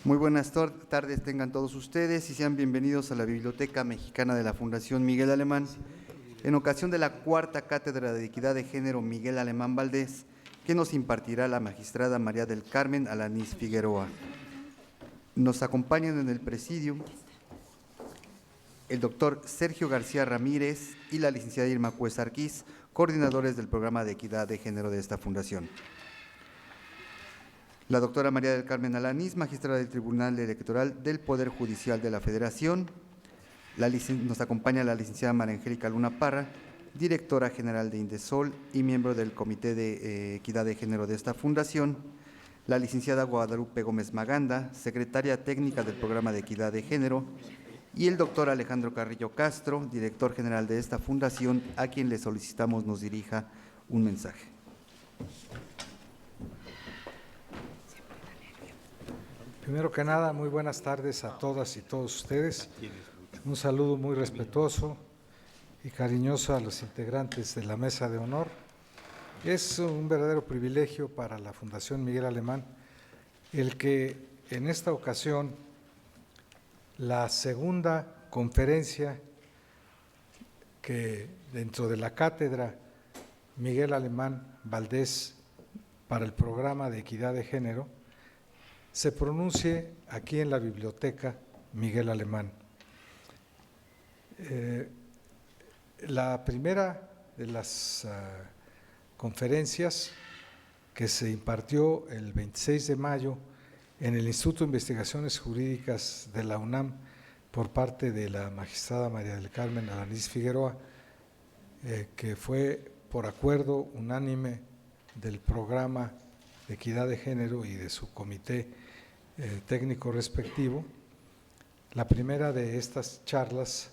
Muy buenas tardes tengan todos ustedes y sean bienvenidos a la Biblioteca Mexicana de la Fundación Miguel Alemán, en ocasión de la cuarta Cátedra de Equidad de Género Miguel Alemán Valdés, que nos impartirá la magistrada María del Carmen Alanís Figueroa. Nos acompañan en el presidium el doctor Sergio García Ramírez y la licenciada Irma Cuesta Arquiz, coordinadores del programa de Equidad de Género de esta fundación. La doctora María del Carmen Alanís, magistrada del Tribunal Electoral del Poder Judicial de la Federación. Nos acompaña la licenciada María Angélica Luna Parra, directora general de Indesol y miembro del Comité de Equidad de Género de esta fundación. La licenciada Guadalupe Gómez Maganda, secretaria técnica del Programa de Equidad de Género. Y el doctor Alejandro Carrillo Castro, director general de esta fundación, a quien le solicitamos nos dirija un mensaje. Primero que nada, muy buenas tardes a todas y todos ustedes. Un saludo muy respetuoso y cariñoso a los integrantes de la Mesa de Honor. Es un verdadero privilegio para la Fundación Miguel Alemán el que en esta ocasión la segunda conferencia que dentro de la Cátedra Miguel Alemán Valdés para el Programa de Equidad de Género se pronuncie aquí en la Biblioteca Miguel Alemán. La primera de las conferencias que se impartió el 26 de mayo en el Instituto de Investigaciones Jurídicas de la UNAM por parte de la magistrada María del Carmen Alanís Figueroa, que fue por acuerdo unánime del programa de Equidad de Género y de su comité técnico respectivo. La primera de estas charlas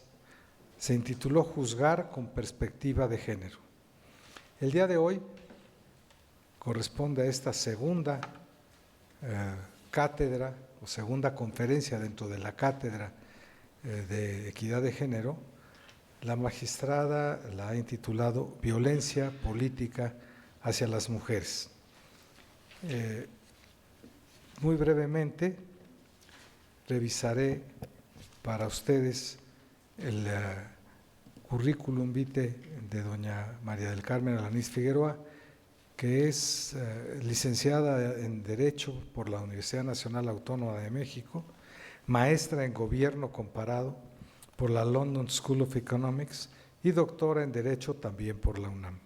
se intituló Juzgar con perspectiva de género. El día de hoy corresponde a esta segunda cátedra o segunda conferencia dentro de la cátedra de Equidad de Género. La magistrada la ha intitulado Violencia política hacia las mujeres. Muy brevemente revisaré para ustedes el currículum vitae de doña María del Carmen Alanís Figueroa, que es licenciada en Derecho por la Universidad Nacional Autónoma de México, maestra en Gobierno Comparado por la London School of Economics y doctora en Derecho también por la UNAM.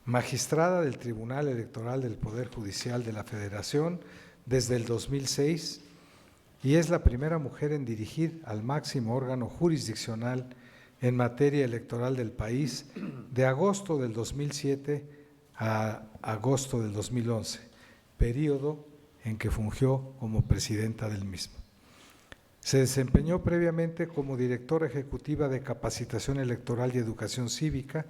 Magistrada del Tribunal Electoral del Poder Judicial de la Federación desde el 2006 y es la primera mujer en dirigir al máximo órgano jurisdiccional en materia electoral del país de agosto del 2007 a agosto del 2011, periodo en que fungió como presidenta del mismo. Se desempeñó previamente como directora ejecutiva de Capacitación Electoral y Educación Cívica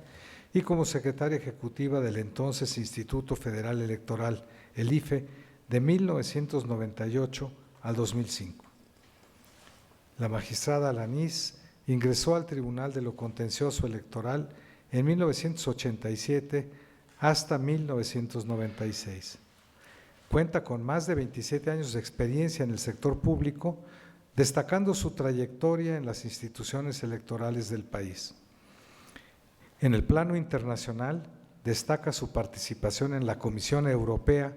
y como secretaria ejecutiva del entonces Instituto Federal Electoral, el IFE, de 1998 al 2005. La magistrada Alanís ingresó al Tribunal de lo Contencioso Electoral en 1987 hasta 1996. Cuenta con más de 27 años de experiencia en el sector público, destacando su trayectoria en las instituciones electorales del país. En el plano internacional, destaca su participación en la Comisión Europea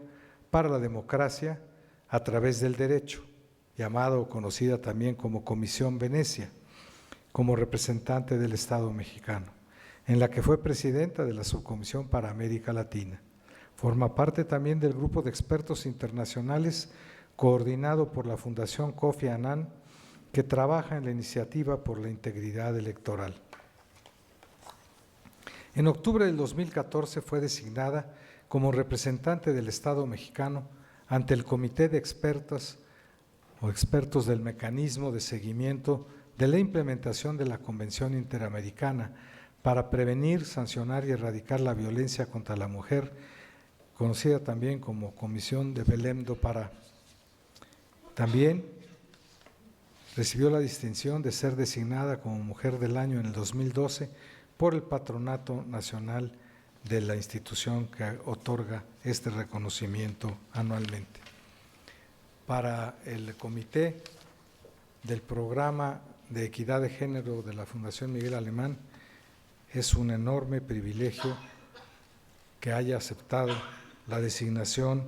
para la Democracia a través del Derecho, llamada o conocida también como Comisión Venecia, como representante del Estado mexicano, en la que fue presidenta de la Subcomisión para América Latina. Forma parte también del grupo de expertos internacionales coordinado por la Fundación Kofi Annan, que trabaja en la iniciativa por la integridad electoral. En octubre del 2014 fue designada como representante del Estado mexicano ante el Comité de Expertos o expertos del Mecanismo de Seguimiento de la Implementación de la Convención Interamericana para prevenir, sancionar y erradicar la violencia contra la mujer, conocida también como Comisión de Belém do Pará. También recibió la distinción de ser designada como Mujer del Año en el 2012 por el Patronato Nacional de la institución que otorga este reconocimiento anualmente. para el comité del programa de equidad de género de la Fundación Miguel Alemán es un enorme privilegio que haya aceptado la designación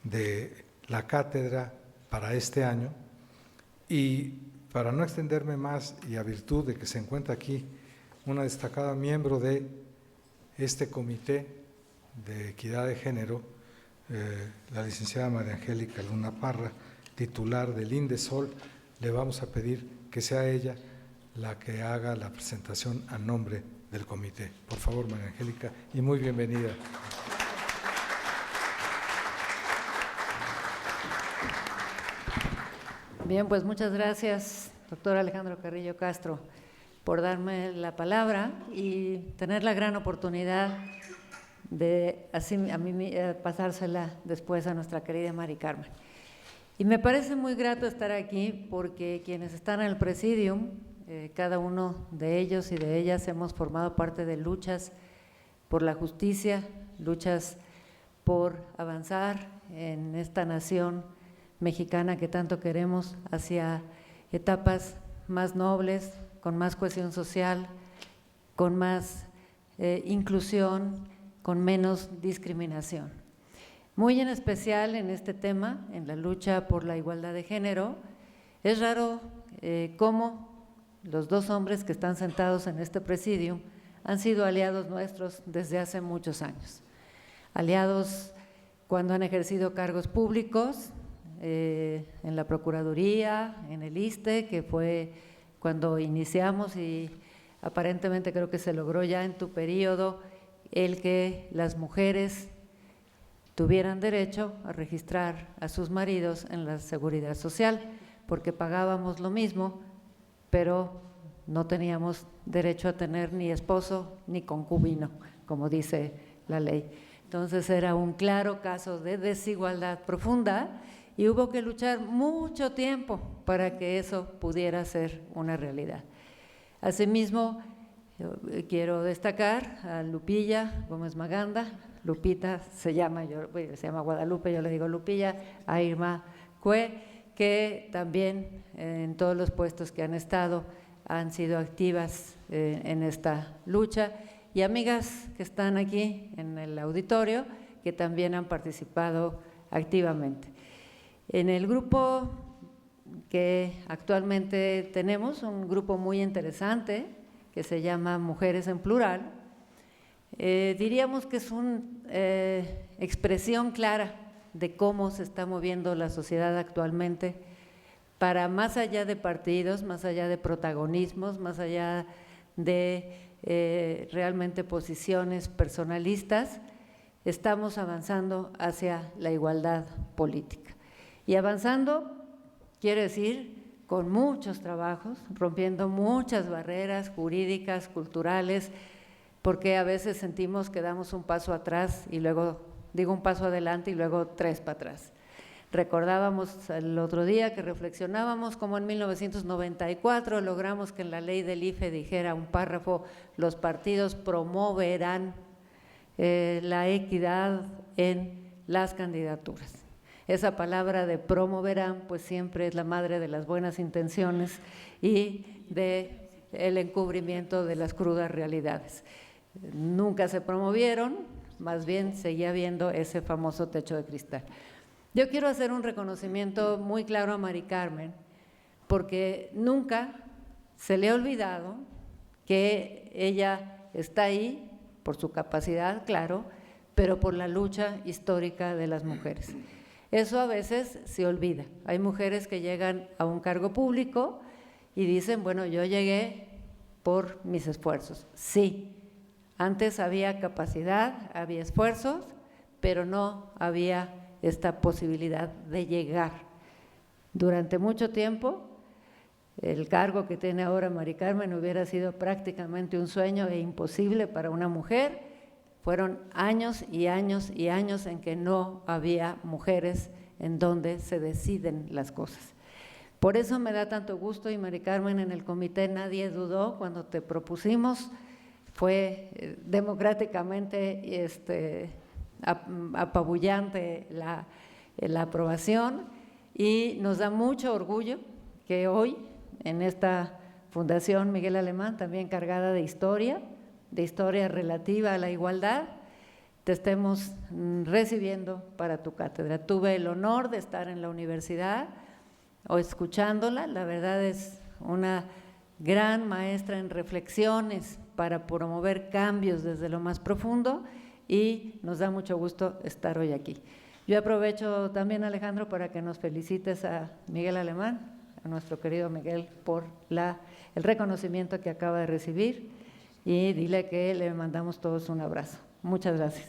de la cátedra para este año. Y para no extenderme más, y a virtud de que se encuentra aquí una destacada miembro de este comité de equidad de género, la licenciada María Angélica Luna Parra, titular del INDESOL, le vamos a pedir que sea ella la que haga la presentación a nombre del comité. Por favor, María Angélica, y muy bienvenida. Bien, pues muchas gracias, doctor Alejandro Carrillo Castro, por darme la palabra y tener la gran oportunidad de pasársela después a nuestra querida Mari Carmen. Y me parece muy grato estar aquí porque quienes están en el Presidium, cada uno de ellos y de ellas hemos formado parte de luchas por la justicia, luchas por avanzar en esta nación mexicana que tanto queremos hacia etapas más nobles, con más cohesión social, con más inclusión, con menos discriminación. Muy en especial en este tema, en la lucha por la igualdad de género, es raro cómo los dos hombres que están sentados en este presidium han sido aliados nuestros desde hace muchos años. Aliados cuando han ejercido cargos públicos, en la Procuraduría, en el ISSSTE, que fue cuando iniciamos y aparentemente creo que se logró ya en tu periodo el que las mujeres tuvieran derecho a registrar a sus maridos en la Seguridad Social, porque pagábamos lo mismo, pero no teníamos derecho a tener ni esposo ni concubino, como dice la ley. Entonces era un claro caso de desigualdad profunda y hubo que luchar mucho tiempo para que eso pudiera ser una realidad. Asimismo, quiero destacar a Lupilla Gómez Maganda, Lupita se llama Guadalupe, yo le digo Lupilla, a Irma Cue, que también en todos los puestos que han estado han sido activas en esta lucha, y amigas que están aquí en el auditorio que también han participado activamente. En el grupo que actualmente tenemos, un grupo muy interesante que se llama Mujeres en Plural, diríamos que es una expresión clara de cómo se está moviendo la sociedad actualmente para más allá de partidos, más allá de protagonismos, más allá de realmente posiciones personalistas, estamos avanzando hacia la igualdad política. Y avanzando quiere decir con muchos trabajos, rompiendo muchas barreras jurídicas, culturales, porque a veces sentimos que damos un paso atrás y luego, digo un paso adelante y luego tres para atrás. Recordábamos el otro día que reflexionábamos cómo en 1994 logramos que en la ley del IFE dijera un párrafo: los partidos promoverán la equidad en las candidaturas. Esa palabra de promoverán pues siempre es la madre de las buenas intenciones y de el encubrimiento de las crudas realidades. Nunca se promovieron, más bien seguía habiendo ese famoso techo de cristal. Yo quiero hacer un reconocimiento muy claro a Mari Carmen, porque nunca se le ha olvidado que ella está ahí por su capacidad, claro, pero por la lucha histórica de las mujeres. Eso a veces se olvida. Hay mujeres que llegan a un cargo público y dicen, bueno, yo llegué por mis esfuerzos. Sí, antes había capacidad, había esfuerzos, pero no había esta posibilidad de llegar. Durante mucho tiempo, el cargo que tiene ahora Mari Carmen hubiera sido prácticamente un sueño e imposible para una mujer. Fueron años y años y años en que no había mujeres en donde se deciden las cosas. Por eso me da tanto gusto, y Mari Carmen, en el comité nadie dudó cuando te propusimos, fue democráticamente apabullante la aprobación. y nos da mucho orgullo que hoy en esta Fundación Miguel Alemán, también cargada de historia relativa a la igualdad, te estemos recibiendo para tu cátedra. Tuve el honor de estar en la universidad o escuchándola, la verdad es una gran maestra en reflexiones para promover cambios desde lo más profundo y nos da mucho gusto estar hoy aquí. Yo aprovecho también, Alejandro, para que nos felicites a Miguel Alemán, a nuestro querido Miguel, por el reconocimiento que acaba de recibir y dile que le mandamos todos un abrazo. Muchas gracias.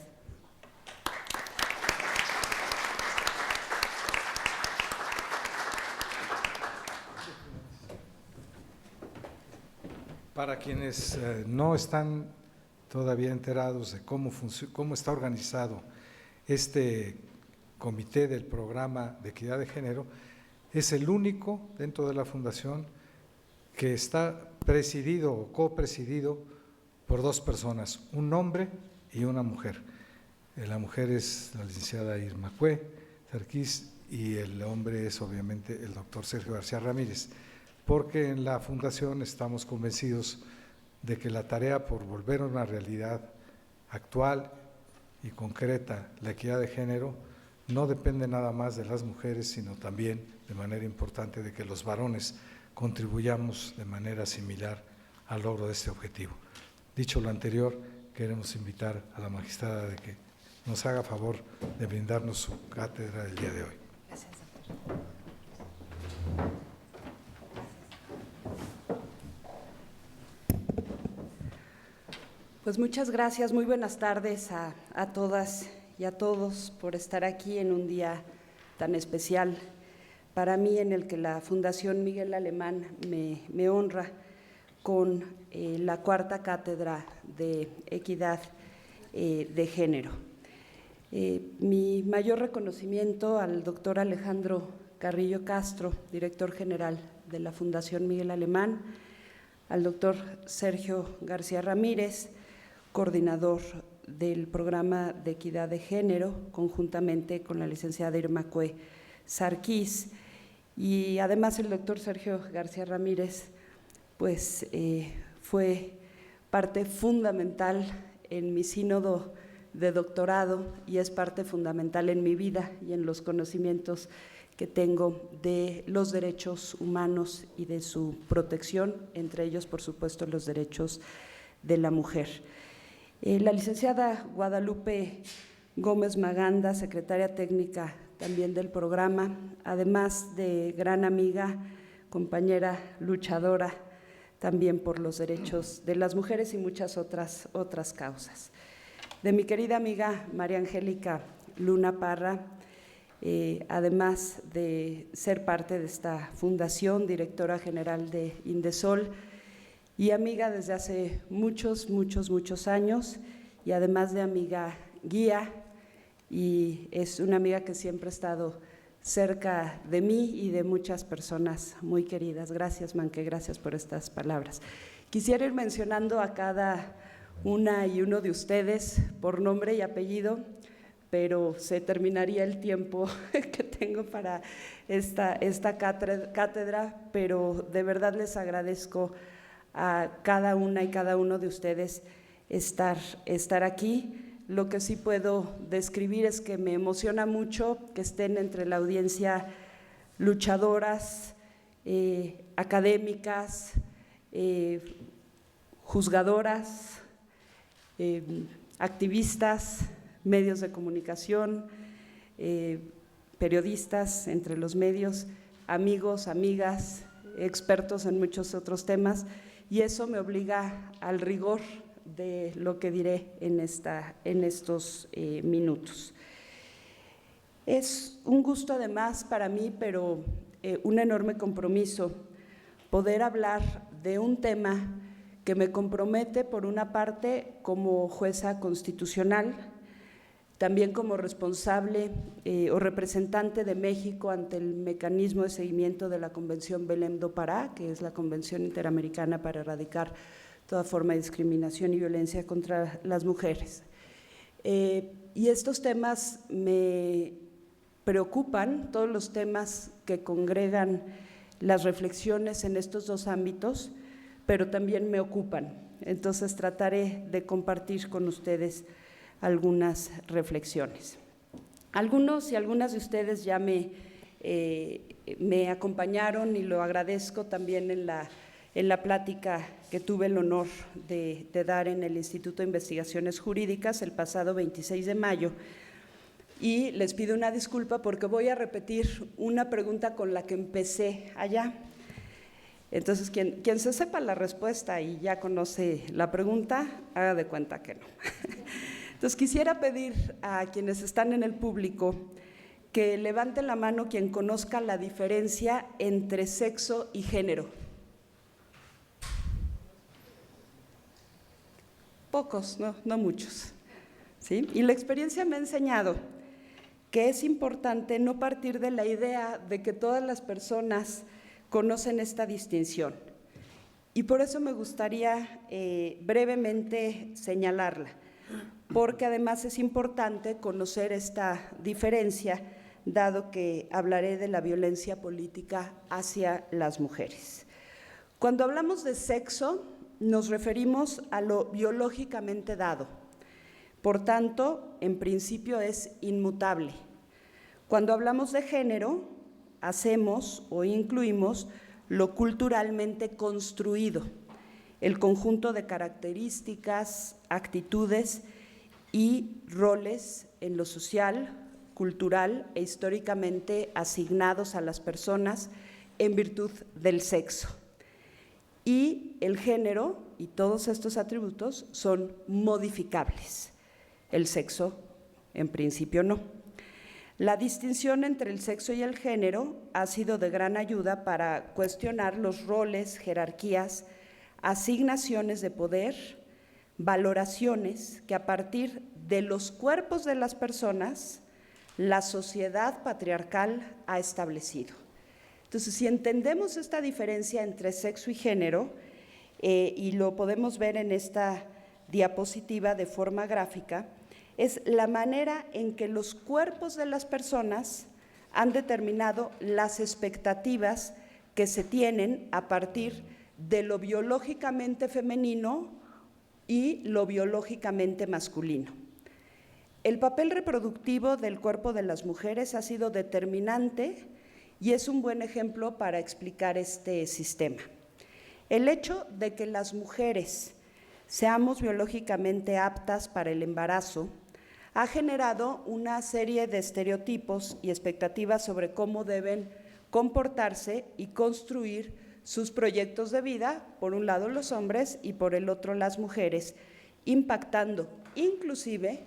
Para quienes no están todavía enterados de cómo está organizado este comité del programa de equidad de género, es el único dentro de la Fundación que está presidido o copresidido por dos personas, un hombre y una mujer. La mujer es la licenciada Irma Cue Sarkis y el hombre es obviamente el doctor Sergio García Ramírez, porque en la Fundación estamos convencidos de que la tarea por volver a una realidad actual y concreta, la equidad de género, no depende nada más de las mujeres, sino también de manera importante de que los varones contribuyamos de manera similar al logro de este objetivo. Dicho lo anterior, queremos invitar a la magistrada de que nos haga favor de brindarnos su cátedra del día de hoy. Gracias, doctor. Pues muchas gracias, muy buenas tardes a todas y a todos por estar aquí en un día tan especial para mí en el que la Fundación Miguel Alemán me honra con la cuarta cátedra de equidad de género. Mi mayor reconocimiento al doctor Alejandro Carrillo Castro, director general de la Fundación Miguel Alemán, al doctor Sergio García Ramírez, coordinador del programa de equidad de género, conjuntamente con la licenciada Irma Cue Sarkis, y además el doctor Sergio García Ramírez pues fue parte fundamental en mi sínodo de doctorado y es parte fundamental en mi vida y en los conocimientos que tengo de los derechos humanos y de su protección, entre ellos, por supuesto, los derechos de la mujer. La licenciada Guadalupe Gómez Maganda, secretaria técnica también del programa, además de gran amiga, compañera luchadora también por los derechos de las mujeres y muchas otras causas. De mi querida amiga María Angélica Luna Parra, además de ser parte de esta fundación, directora general de Indesol, y amiga desde hace muchos años, y además de amiga guía, y es una amiga que siempre ha estado cerca de mí y de muchas personas muy queridas. Gracias, Manque, gracias por estas palabras. Quisiera ir mencionando a cada una y uno de ustedes por nombre y apellido, pero se terminaría el tiempo que tengo para esta cátedra, pero de verdad les agradezco a cada una y cada uno de ustedes estar aquí. Lo que sí puedo describir es que me emociona mucho que estén entre la audiencia luchadoras, académicas, juzgadoras, activistas, medios de comunicación, periodistas entre los medios, amigos, amigas, expertos en muchos otros temas, y eso me obliga al rigor de lo que diré en estos minutos. Es un gusto además para mí, pero un enorme compromiso, poder hablar de un tema que me compromete por una parte como jueza constitucional, también como responsable o representante de México ante el mecanismo de seguimiento de la Convención Belém do Pará, que es la Convención Interamericana para erradicar toda forma de discriminación y violencia contra las mujeres. Y estos temas me preocupan, todos los temas que congregan las reflexiones en estos dos ámbitos, pero también me ocupan. Entonces trataré de compartir con ustedes algunas reflexiones. Algunos y algunas de ustedes ya me acompañaron y lo agradezco también en la plática que tuve el honor de dar en el Instituto de Investigaciones Jurídicas el pasado 26 de mayo. Y les pido una disculpa porque voy a repetir una pregunta con la que empecé allá. Entonces, quien se sepa la respuesta y ya conoce la pregunta, haga de cuenta que no. Entonces, quisiera pedir a quienes están en el público que levanten la mano quien conozca la diferencia entre sexo y género. Pocos, no muchos, ¿sí? Y la experiencia me ha enseñado que es importante no partir de la idea de que todas las personas conocen esta distinción. Y por eso me gustaría brevemente señalarla, porque además es importante conocer esta diferencia, dado que hablaré de la violencia política hacia las mujeres. Cuando hablamos de sexo, nos referimos a lo biológicamente dado. Por tanto, en principio es inmutable. Cuando hablamos de género, hacemos o incluimos lo culturalmente construido, el conjunto de características, actitudes y roles en lo social, cultural e históricamente asignados a las personas en virtud del sexo. Y el género y todos estos atributos son modificables. El sexo, en principio, no. La distinción entre el sexo y el género ha sido de gran ayuda para cuestionar los roles, jerarquías, asignaciones de poder, valoraciones que a partir de los cuerpos de las personas la sociedad patriarcal ha establecido. Entonces, si entendemos esta diferencia entre sexo y género, y lo podemos ver en esta diapositiva de forma gráfica, es la manera en que los cuerpos de las personas han determinado las expectativas que se tienen a partir de lo biológicamente femenino y lo biológicamente masculino. El papel reproductivo del cuerpo de las mujeres ha sido determinante y es un buen ejemplo para explicar este sistema. El hecho de que las mujeres seamos biológicamente aptas para el embarazo ha generado una serie de estereotipos y expectativas sobre cómo deben comportarse y construir sus proyectos de vida, por un lado los hombres y por el otro las mujeres, impactando inclusive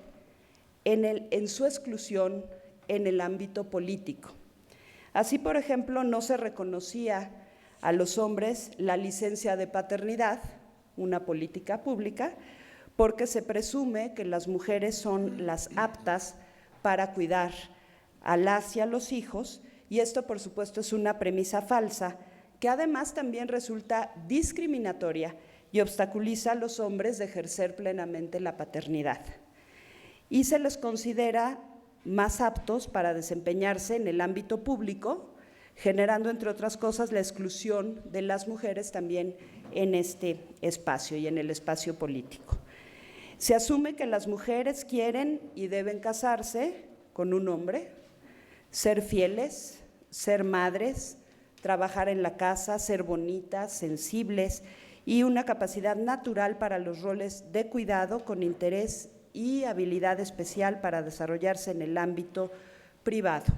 en su exclusión en el ámbito político. Así, por ejemplo, no se reconocía a los hombres la licencia de paternidad, una política pública, porque se presume que las mujeres son las aptas para cuidar a las y a los hijos, y esto, por supuesto, es una premisa falsa, que además también resulta discriminatoria y obstaculiza a los hombres de ejercer plenamente la paternidad. Y se les considera más aptos para desempeñarse en el ámbito público, generando, entre otras cosas, la exclusión de las mujeres también en este espacio y en el espacio político. Se asume que las mujeres quieren y deben casarse con un hombre, ser fieles, ser madres, trabajar en la casa, ser bonitas, sensibles y una capacidad natural para los roles de cuidado con interés y habilidad especial para desarrollarse en el ámbito privado.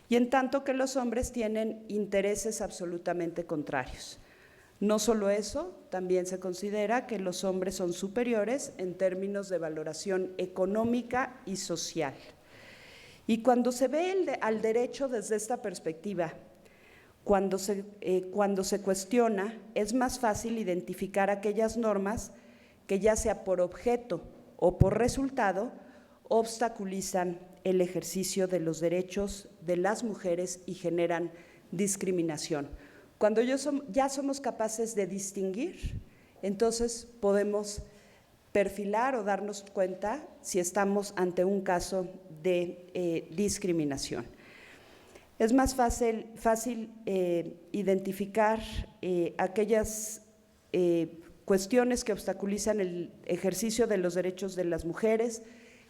Y en tanto que los hombres tienen intereses absolutamente contrarios. No solo eso, también se considera que los hombres son superiores en términos de valoración económica y social. Y cuando se ve al derecho desde esta perspectiva, cuando se cuestiona, es más fácil identificar aquellas normas que, ya sea por objeto o por resultado, obstaculizan el ejercicio de los derechos de las mujeres y generan discriminación. Cuando ya somos capaces de distinguir, entonces podemos perfilar o darnos cuenta si estamos ante un caso de discriminación. Es más fácil identificar aquellas cuestiones que obstaculizan el ejercicio de los derechos de las mujeres,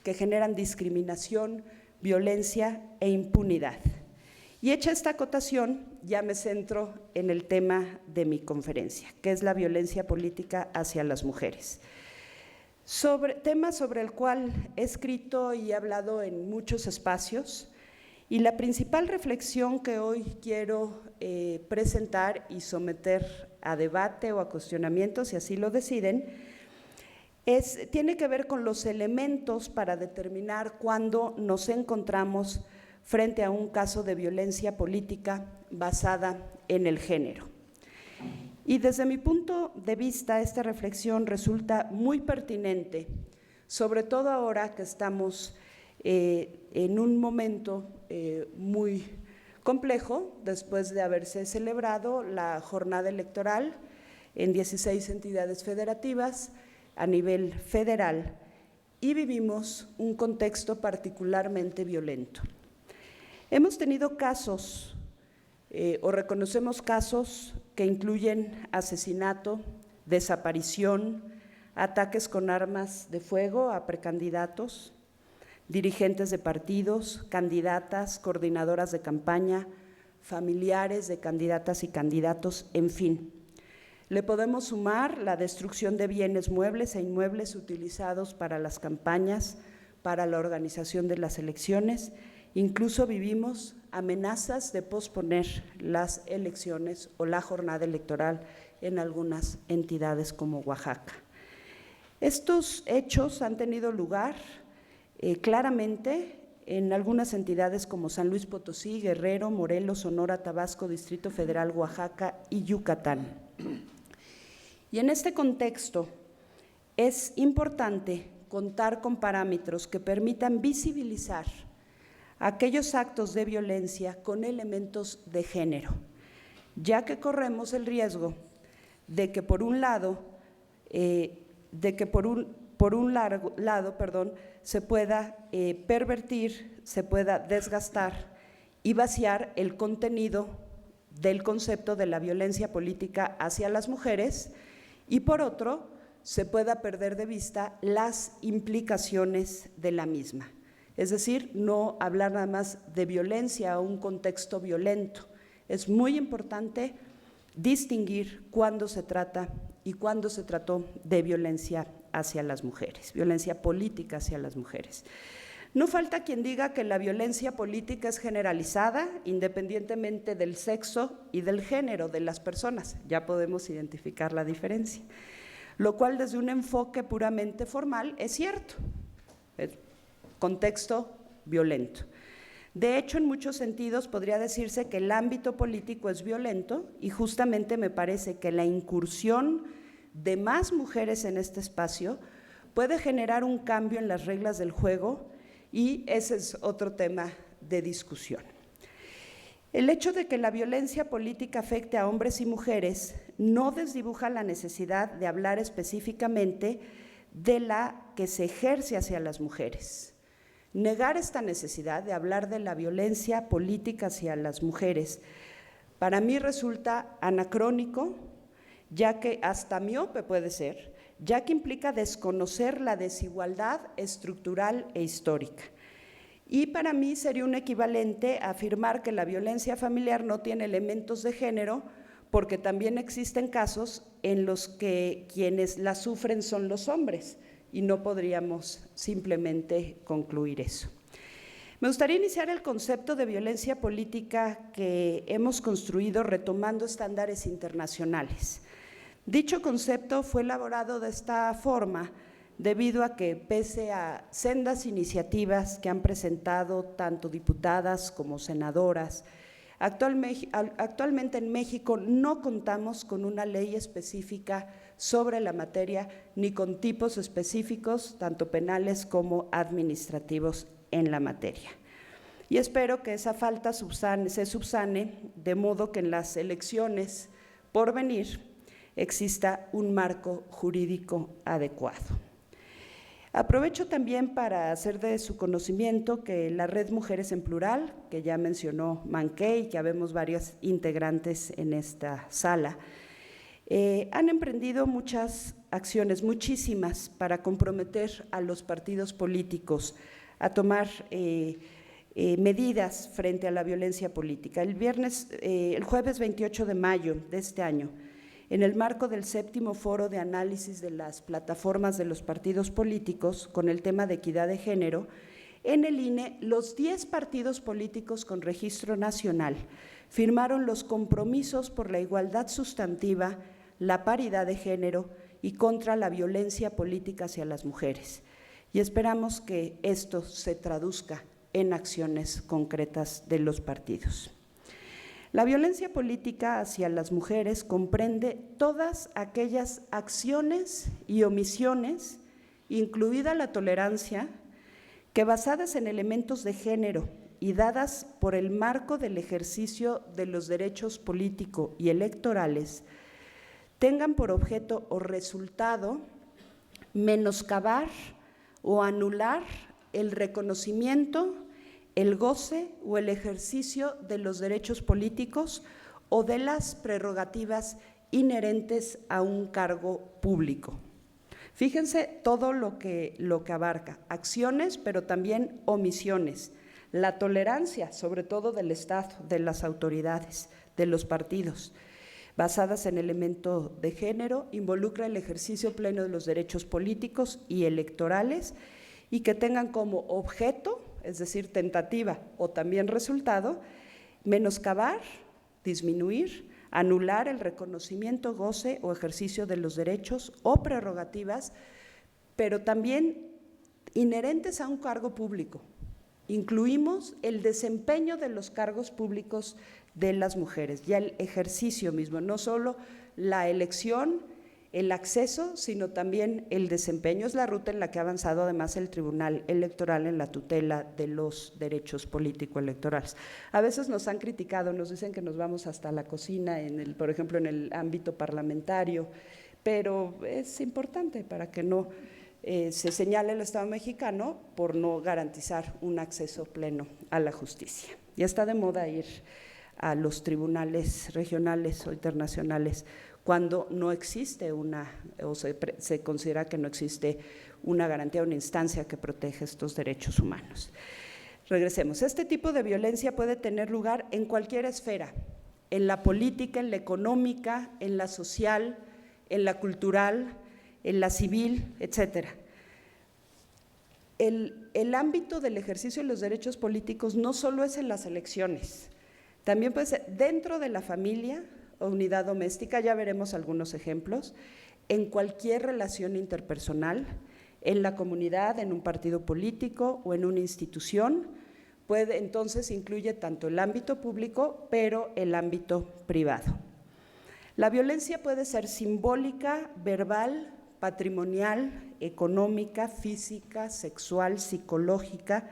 que generan discriminación, violencia e impunidad. Y hecha esta acotación, ya me centro en el tema de mi conferencia, que es la violencia política hacia las mujeres. Tema sobre el cual he escrito y he hablado en muchos espacios, y la principal reflexión que hoy quiero presentar y someter a debate o a cuestionamiento, si así lo deciden, tiene que ver con los elementos para determinar cuándo nos encontramos frente a un caso de violencia política basada en el género. Y desde mi punto de vista, esta reflexión resulta muy pertinente, sobre todo ahora que estamos en un momento muy complejo, después de haberse celebrado la jornada electoral en 16 entidades federativas a nivel federal, y vivimos un contexto particularmente violento. Hemos tenido casos o reconocemos casos que incluyen asesinato, desaparición, ataques con armas de fuego a precandidatos, dirigentes de partidos, candidatas, coordinadoras de campaña, familiares de candidatas y candidatos, en fin. Le podemos sumar la destrucción de bienes muebles e inmuebles utilizados para las campañas, para la organización de las elecciones. Incluso vivimos amenazas de posponer las elecciones o la jornada electoral en algunas entidades como Oaxaca. Estos hechos han tenido lugar claramente en algunas entidades como San Luis Potosí, Guerrero, Morelos, Sonora, Tabasco, Distrito Federal, Oaxaca y Yucatán. Y en este contexto es importante contar con parámetros que permitan visibilizar aquellos actos de violencia con elementos de género, ya que corremos el riesgo de que por un lado se pueda pervertir, se pueda desgastar y vaciar el contenido del concepto de la violencia política hacia las mujeres, y por otro, se pueda perder de vista las implicaciones de la misma. Es decir, no hablar nada más de violencia o un contexto violento. Es muy importante distinguir cuándo se trata y cuándo se trató de violencia hacia las mujeres, violencia política hacia las mujeres. No falta quien diga que la violencia política es generalizada, independientemente del sexo y del género de las personas. Ya podemos identificar la diferencia, lo cual desde un enfoque puramente formal es cierto. Contexto violento. De hecho, en muchos sentidos podría decirse que el ámbito político es violento, y justamente me parece que la incursión de más mujeres en este espacio puede generar un cambio en las reglas del juego, y ese es otro tema de discusión. El hecho de que la violencia política afecte a hombres y mujeres no desdibuja la necesidad de hablar específicamente de la que se ejerce hacia las mujeres. Negar esta necesidad de hablar de la violencia política hacia las mujeres para mí resulta anacrónico, ya que hasta miope puede ser, ya que implica desconocer la desigualdad estructural e histórica. Y para mí sería un equivalente a afirmar que la violencia familiar no tiene elementos de género, porque también existen casos en los que quienes la sufren son los hombres, y no podríamos simplemente concluir eso. Me gustaría iniciar el concepto de violencia política que hemos construido retomando estándares internacionales. Dicho concepto fue elaborado de esta forma debido a que, pese a sendas iniciativas que han presentado tanto diputadas como senadoras, actualmente en México no contamos con una ley específica sobre la materia, ni con tipos específicos, tanto penales como administrativos, en la materia. Y espero que esa falta se subsane, de modo que en las elecciones por venir exista un marco jurídico adecuado. Aprovecho también para hacer de su conocimiento que la Red Mujeres en Plural, que ya mencionó Manqué y que habemos varios integrantes en esta sala, han emprendido muchas acciones, muchísimas, para comprometer a los partidos políticos a tomar medidas frente a la violencia política. El jueves 28 de mayo de este año, en el marco del 7º Foro de Análisis de las Plataformas de los Partidos Políticos con el tema de equidad de género, en el INE, los 10 partidos políticos con registro nacional firmaron los compromisos por la igualdad sustantiva, la paridad de género y contra la violencia política hacia las mujeres. Y esperamos que esto se traduzca en acciones concretas de los partidos. La violencia política hacia las mujeres comprende todas aquellas acciones y omisiones, incluida la tolerancia, que basadas en elementos de género y dadas por el marco del ejercicio de los derechos políticos y electorales, tengan por objeto o resultado menoscabar o anular el reconocimiento, el goce o el ejercicio de los derechos políticos o de las prerrogativas inherentes a un cargo público. Fíjense todo lo que abarca, acciones, pero también omisiones, la tolerancia, sobre todo del Estado, de las autoridades, de los partidos, basadas en elemento de género, involucra el ejercicio pleno de los derechos políticos y electorales y que tengan como objeto, es decir, tentativa o también resultado, menoscabar, disminuir, anular el reconocimiento, goce o ejercicio de los derechos o prerrogativas, pero también inherentes a un cargo público. Incluimos el desempeño de los cargos públicos de las mujeres, ya el ejercicio mismo, no solo la elección, el acceso, sino también el desempeño. Es la ruta en la que ha avanzado además el Tribunal Electoral en la tutela de los derechos político-electorales. A veces nos han criticado, nos dicen que nos vamos hasta la cocina, por ejemplo, en el ámbito parlamentario, pero es importante para que no se señale el Estado mexicano por no garantizar un acceso pleno a la justicia. Ya está de moda ir a los tribunales regionales o internacionales cuando no existe o se considera que no existe una garantía, una instancia que protege estos derechos humanos. Regresemos. Este tipo de violencia puede tener lugar en cualquier esfera, en la política, en la económica, en la social, en la cultural, en la civil, etcétera. El ámbito del ejercicio de los derechos políticos no solo es en las elecciones, también puede ser dentro de la familia o unidad doméstica, ya veremos algunos ejemplos, en cualquier relación interpersonal, en la comunidad, en un partido político o en una institución. Entonces incluye tanto el ámbito público, pero el ámbito privado. La violencia puede ser simbólica, verbal, patrimonial, económica, física, sexual, psicológica.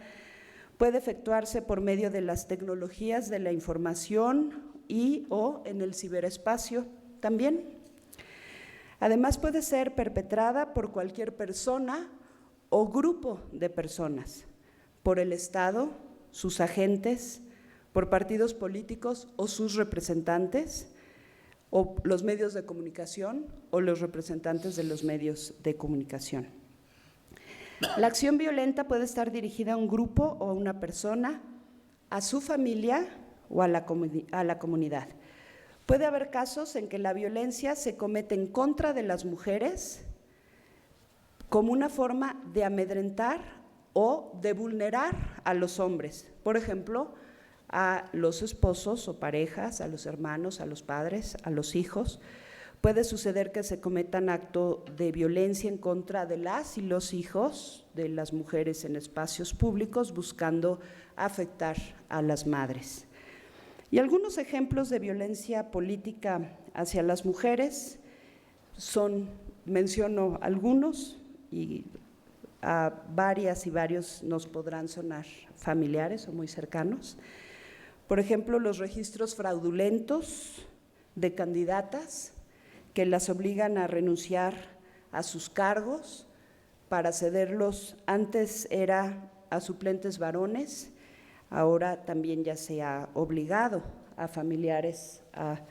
Puede efectuarse por medio de las tecnologías de la información y o en el ciberespacio también. Además puede ser perpetrada por cualquier persona o grupo de personas, por el Estado, sus agentes, por partidos políticos o sus representantes, o los medios de comunicación o los representantes de los medios de comunicación. La acción violenta puede estar dirigida a un grupo o a una persona, a su familia o a la comunidad. Puede haber casos en que la violencia se comete en contra de las mujeres como una forma de amedrentar o de vulnerar a los hombres, por ejemplo, a los esposos o parejas, a los hermanos, a los padres, a los hijos. Puede suceder que se cometan actos de violencia en contra de las y los hijos de las mujeres en espacios públicos, buscando afectar a las madres. Y algunos ejemplos de violencia política hacia las mujeres menciono algunos, y a varias y varios nos podrán sonar familiares o muy cercanos. Por ejemplo, los registros fraudulentos de candidatas que las obligan a renunciar a sus cargos para cederlos, antes era a suplentes varones, ahora también ya se ha obligado a familiares a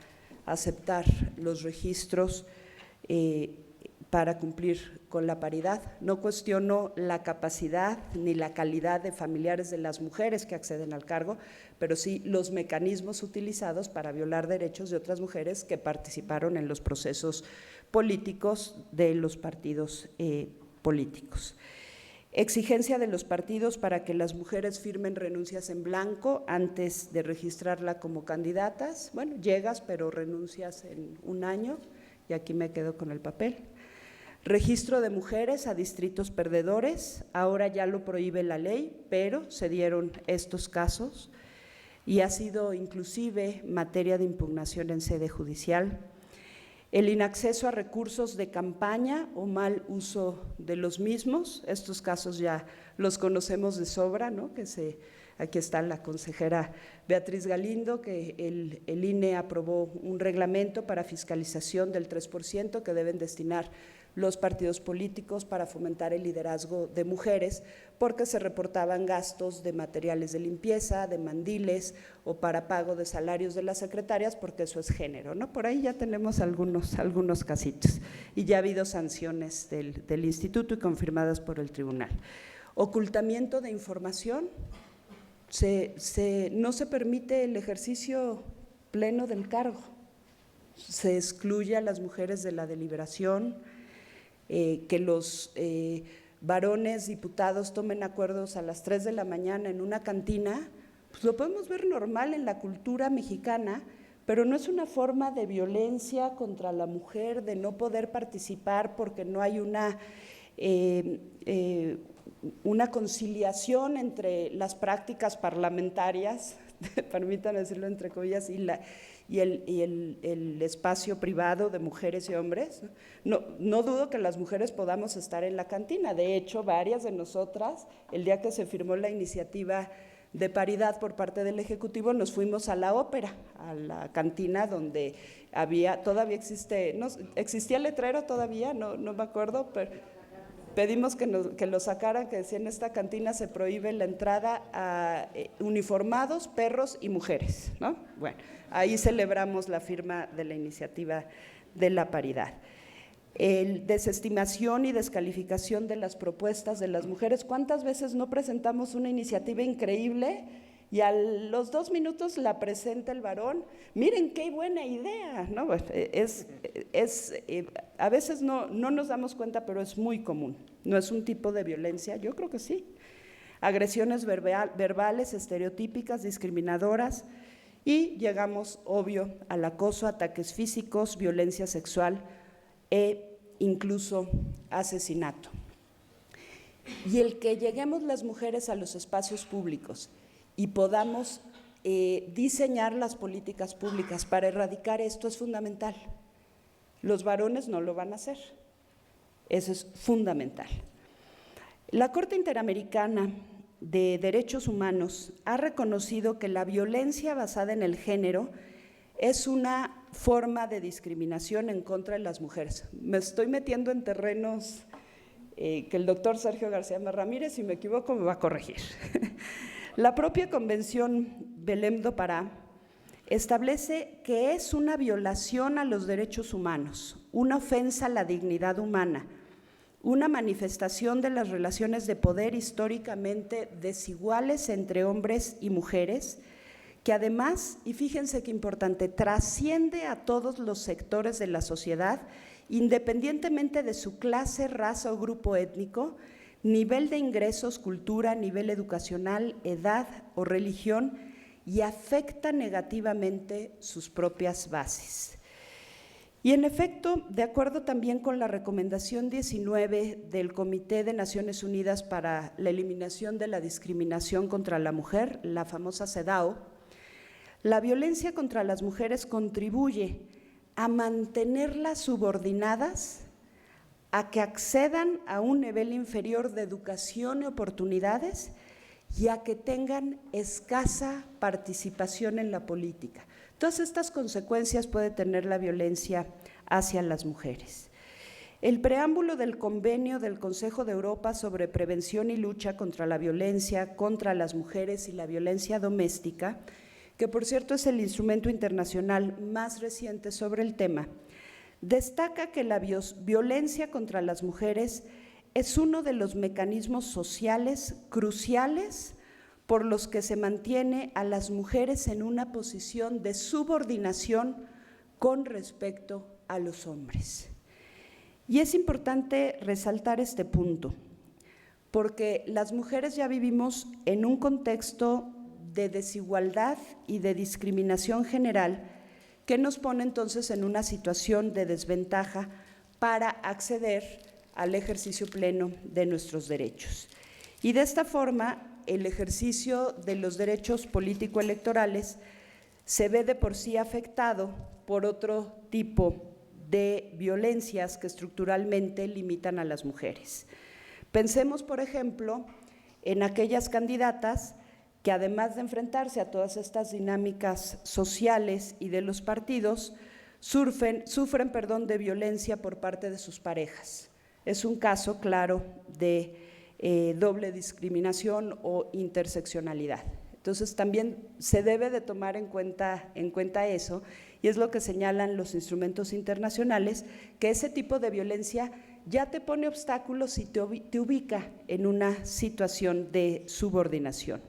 aceptar los registros para cumplir con la paridad. No cuestiono la capacidad ni la calidad de familiares de las mujeres que acceden al cargo, pero sí los mecanismos utilizados para violar derechos de otras mujeres que participaron en los procesos políticos de los partidos políticos. Exigencia de los partidos para que las mujeres firmen renuncias en blanco antes de registrarla como candidatas. Bueno, llegas, pero renuncias en un año, y aquí me quedo con el papel. Registro de mujeres a distritos perdedores, ahora ya lo prohíbe la ley, pero se dieron estos casos y ha sido inclusive materia de impugnación en sede judicial. El inacceso a recursos de campaña o mal uso de los mismos, estos casos ya los conocemos de sobra, ¿no? Aquí está la consejera Beatriz Galindo, que el INE aprobó un reglamento para fiscalización del 3% que deben destinar los partidos políticos para fomentar el liderazgo de mujeres, porque se reportaban gastos de materiales de limpieza, de mandiles o para pago de salarios de las secretarias, porque eso es género, ¿no? Por ahí ya tenemos algunos casitos y ya ha habido sanciones del instituto y confirmadas por el tribunal. Ocultamiento de información, no se permite el ejercicio pleno del cargo, se excluye a las mujeres de la deliberación, que los varones diputados tomen acuerdos a las 3 de la mañana en una cantina, pues lo podemos ver normal en la cultura mexicana, pero no es una forma de violencia contra la mujer, de no poder participar porque no hay una conciliación entre las prácticas parlamentarias, permítanme decirlo entre comillas, y el espacio privado de mujeres y hombres. No dudo que las mujeres podamos estar en la cantina, de hecho, varias de nosotras, el día que se firmó la iniciativa de paridad por parte del Ejecutivo, nos fuimos a la ópera, a la cantina donde todavía existía el letrero todavía, no me acuerdo, pero pedimos que lo sacaran, que decía: en esta cantina se prohíbe la entrada a uniformados, perros y mujeres, ¿no? Bueno, ahí celebramos la firma de la iniciativa de la paridad. Desestimación y descalificación de las propuestas de las mujeres. ¿Cuántas veces no presentamos una iniciativa increíble y a los 2 minutos la presenta el varón? Miren qué buena idea, ¿no? A veces no nos damos cuenta, pero es muy común. ¿No es un tipo de violencia? Yo creo que sí. Agresiones verbales, estereotípicas, discriminadoras, y llegamos, obvio, al acoso, ataques físicos, violencia sexual e incluso asesinato. Y el que lleguemos las mujeres a los espacios públicos y podamos diseñar las políticas públicas para erradicar esto es fundamental. Los varones no lo van a hacer, eso es fundamental. La Corte Interamericana de Derechos Humanos ha reconocido que la violencia basada en el género es una forma de discriminación en contra de las mujeres. Me estoy metiendo en terrenos que el doctor Sergio García Ramírez, si me equivoco, me va a corregir. La propia Convención Belém do Pará establece que es una violación a los derechos humanos, una ofensa a la dignidad humana, una manifestación de las relaciones de poder históricamente desiguales entre hombres y mujeres, que además, y fíjense qué importante, trasciende a todos los sectores de la sociedad, independientemente de su clase, raza o grupo étnico, nivel de ingresos, cultura, nivel educacional, edad o religión, y afecta negativamente sus propias bases. Y en efecto, de acuerdo también con la recomendación 19 del Comité de Naciones Unidas para la Eliminación de la Discriminación contra la Mujer, la famosa CEDAW, la violencia contra las mujeres contribuye a mantenerlas subordinadas, a que accedan a un nivel inferior de educación y oportunidades y a que tengan escasa participación en la política. Todas estas consecuencias puede tener la violencia hacia las mujeres. El preámbulo del convenio del Consejo de Europa sobre prevención y lucha contra la violencia contra las mujeres y la violencia doméstica, que por cierto es el instrumento internacional más reciente sobre el tema, destaca que la violencia contra las mujeres es uno de los mecanismos sociales cruciales por los que se mantiene a las mujeres en una posición de subordinación con respecto a los hombres. Y es importante resaltar este punto, porque las mujeres ya vivimos en un contexto de desigualdad y de discriminación general que nos pone entonces en una situación de desventaja para acceder al ejercicio pleno de nuestros derechos. Y de esta forma, el ejercicio de los derechos político-electorales se ve de por sí afectado por otro tipo de violencias que estructuralmente limitan a las mujeres. Pensemos, por ejemplo, en aquellas candidatas que además de enfrentarse a todas estas dinámicas sociales y de los partidos, sufren de violencia por parte de sus parejas. Es un caso claro de doble discriminación o interseccionalidad. Entonces también se debe de tomar en cuenta eso, y es lo que señalan los instrumentos internacionales, que ese tipo de violencia ya te pone obstáculos y te ubica en una situación de subordinación.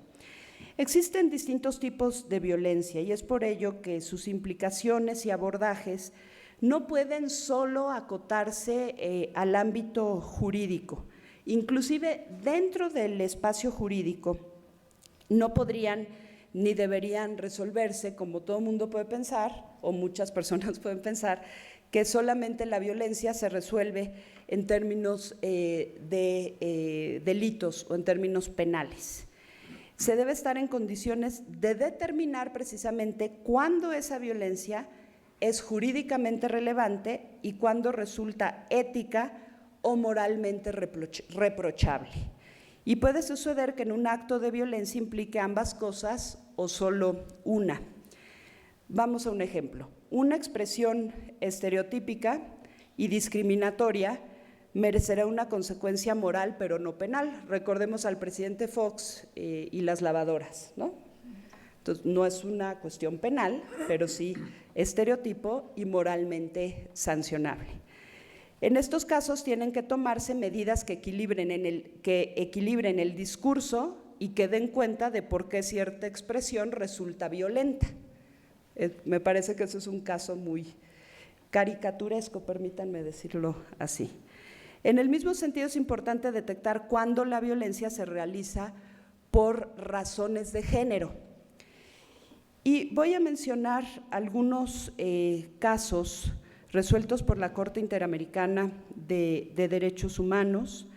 Existen distintos tipos de violencia y es por ello que sus implicaciones y abordajes no pueden solo acotarse al ámbito jurídico. Inclusive dentro del espacio jurídico no podrían ni deberían resolverse, como todo mundo puede pensar, o muchas personas pueden pensar, que solamente la violencia se resuelve en términos de delitos o en términos penales. Se debe estar en condiciones de determinar precisamente cuándo esa violencia es jurídicamente relevante y cuándo resulta ética o moralmente reprochable. Y puede suceder que en un acto de violencia implique ambas cosas o solo una. Vamos a un ejemplo. Una expresión estereotípica y discriminatoria merecerá una consecuencia moral, pero no penal. Recordemos al presidente Fox y las lavadoras, ¿no? Entonces, no es una cuestión penal, pero sí estereotipo y moralmente sancionable. En estos casos tienen que tomarse medidas que equilibren el discurso y que den cuenta de por qué cierta expresión resulta violenta. Me parece que eso es un caso muy caricaturesco, permítanme decirlo así. En el mismo sentido, es importante detectar cuándo la violencia se realiza por razones de género. Y voy a mencionar algunos casos resueltos por la Corte Interamericana de Derechos Humanos.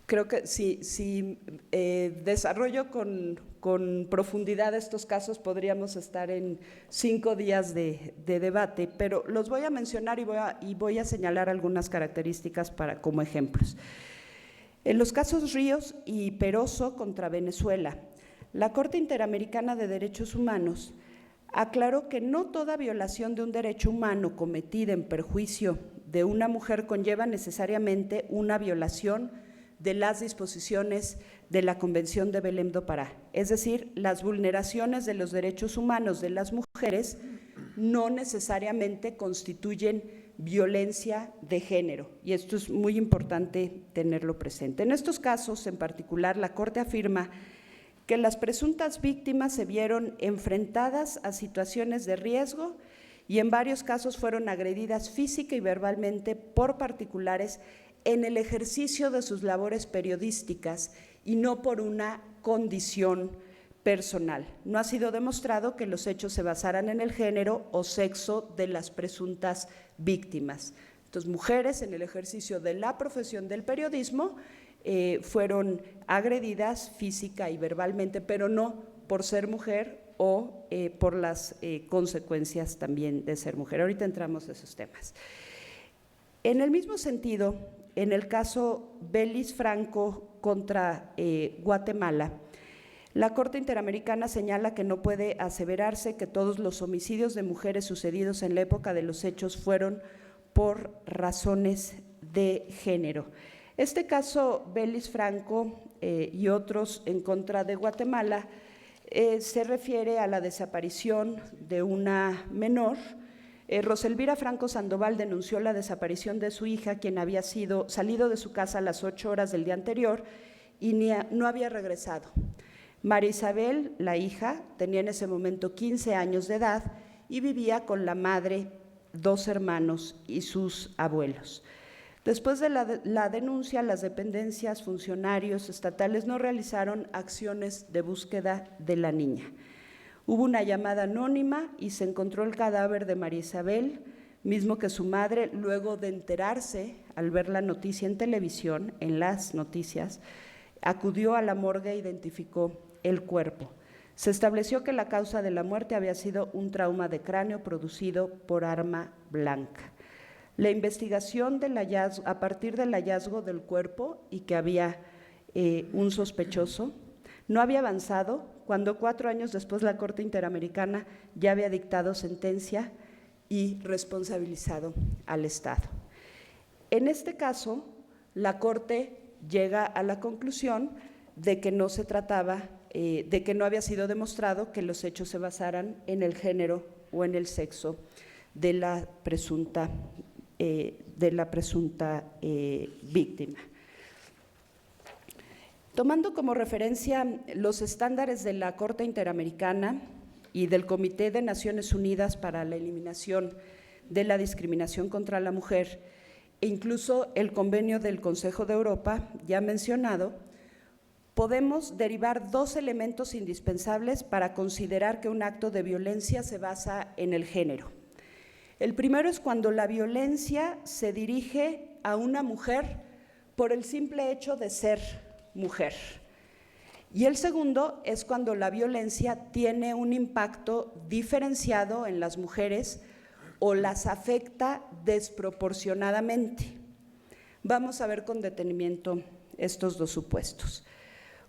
Creo que si desarrollo con profundidad estos casos, podríamos estar en 5 días de debate, pero los voy a mencionar y voy a señalar algunas características como ejemplos. En los casos Ríos y Peroso contra Venezuela, la Corte Interamericana de Derechos Humanos aclaró que no toda violación de un derecho humano cometida en perjuicio de una mujer conlleva necesariamente una violación de las disposiciones de la Convención de Belém do Pará. Es decir, las vulneraciones de los derechos humanos de las mujeres no necesariamente constituyen violencia de género, y esto es muy importante tenerlo presente. En estos casos, en particular, la Corte afirma que las presuntas víctimas se vieron enfrentadas a situaciones de riesgo y en varios casos fueron agredidas física y verbalmente por particulares en el ejercicio de sus labores periodísticas y no por una condición personal. No ha sido demostrado que los hechos se basaran en el género o sexo de las presuntas víctimas. Entonces, mujeres en el ejercicio de la profesión del periodismo fueron agredidas física y verbalmente, pero no por ser mujer o por las consecuencias también de ser mujer. Ahorita entramos a esos temas. En el mismo sentido, en el caso Belis Franco contra Guatemala, la Corte Interamericana señala que no puede aseverarse que todos los homicidios de mujeres sucedidos en la época de los hechos fueron por razones de género. Este caso, Belis Franco y otros en contra de Guatemala, se refiere a la desaparición de una menor. Roselvira Franco Sandoval denunció la desaparición de su hija, quien había salido de su casa a las 8 horas del día anterior y no había regresado. María Isabel, la hija, tenía en ese momento 15 años de edad y vivía con la madre, 2 hermanos y sus abuelos. Después de la denuncia, las dependencias, funcionarios estatales no realizaron acciones de búsqueda de la niña. Hubo una llamada anónima y se encontró el cadáver de María Isabel, mismo que su madre, luego de enterarse al ver la noticia en televisión, en las noticias, acudió a la morgue e identificó el cuerpo. Se estableció que la causa de la muerte había sido un trauma de cráneo producido por arma blanca. La investigación a partir del hallazgo del cuerpo y que había un sospechoso no había avanzado cuando 4 años después la Corte Interamericana ya había dictado sentencia y responsabilizado al Estado. En este caso, la Corte llega a la conclusión de que no se trataba, de que no había sido demostrado que los hechos se basaran en el género o en el sexo de la presunta víctima. Tomando como referencia los estándares de la Corte Interamericana y del Comité de Naciones Unidas para la Eliminación de la Discriminación contra la Mujer, e incluso el convenio del Consejo de Europa, ya mencionado, podemos derivar 2 elementos indispensables para considerar que un acto de violencia se basa en el género. El primero es cuando la violencia se dirige a una mujer por el simple hecho de ser mujer. Y el segundo es cuando la violencia tiene un impacto diferenciado en las mujeres o las afecta desproporcionadamente. Vamos a ver con detenimiento estos 2 supuestos.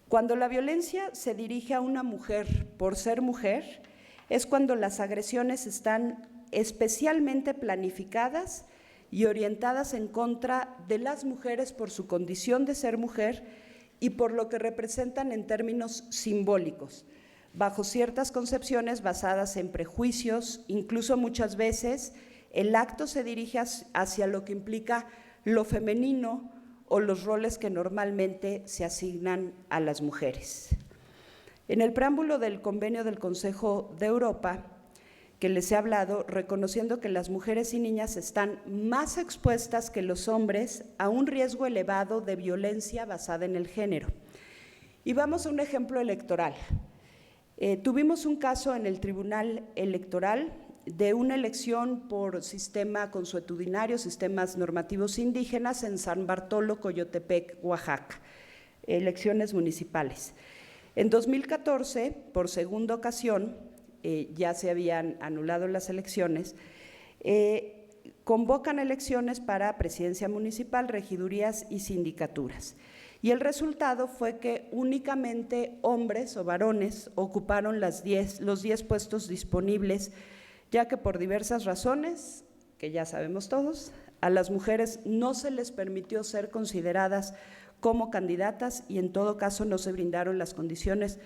Cuando la violencia se dirige a una mujer por ser mujer, es cuando las agresiones están especialmente planificadas y orientadas en contra de las mujeres por su condición de ser mujer y por lo que representan en términos simbólicos, bajo ciertas concepciones basadas en prejuicios. Incluso muchas veces el acto se dirige hacia lo que implica lo femenino o los roles que normalmente se asignan a las mujeres. En el preámbulo del convenio del Consejo de Europa, que les he hablado, reconociendo que las mujeres y niñas están más expuestas que los hombres a un riesgo elevado de violencia basada en el género. Y vamos a un ejemplo electoral. Tuvimos un caso en el Tribunal Electoral de una elección por sistema consuetudinario, sistemas normativos indígenas en San Bartolo, Coyotepec, Oaxaca, elecciones municipales. En 2014, por segunda ocasión, ya se habían anulado las elecciones, convocan elecciones para presidencia municipal, regidurías y sindicaturas. Y el resultado fue que únicamente hombres o varones ocuparon los 10 puestos disponibles, ya que por diversas razones, que ya sabemos todos, a las mujeres no se les permitió ser consideradas como candidatas y en todo caso no se brindaron las condiciones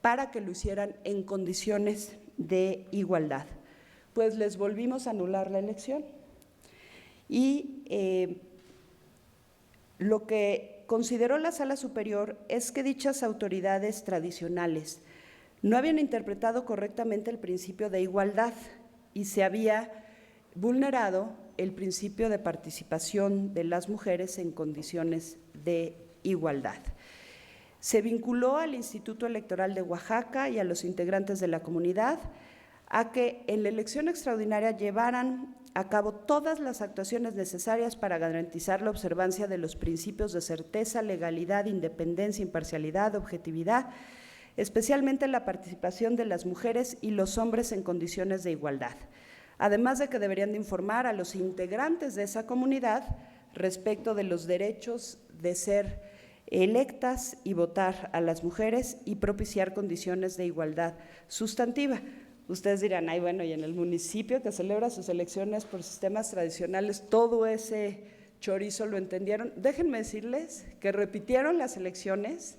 para que lo hicieran en condiciones de igualdad. Pues les volvimos a anular la elección y lo que consideró la Sala Superior es que dichas autoridades tradicionales no habían interpretado correctamente el principio de igualdad y se había vulnerado el principio de participación de las mujeres en condiciones de igualdad. Se vinculó al Instituto Electoral de Oaxaca y a los integrantes de la comunidad a que en la elección extraordinaria llevaran a cabo todas las actuaciones necesarias para garantizar la observancia de los principios de certeza, legalidad, independencia, imparcialidad, objetividad, especialmente la participación de las mujeres y los hombres en condiciones de igualdad. Además de que deberían de informar a los integrantes de esa comunidad respecto de los derechos de ser electas y votar a las mujeres y propiciar condiciones de igualdad sustantiva. Ustedes dirán, ay, bueno, y en el municipio que celebra sus elecciones por sistemas tradicionales, todo ese chorizo lo entendieron. Déjenme decirles que repitieron las elecciones,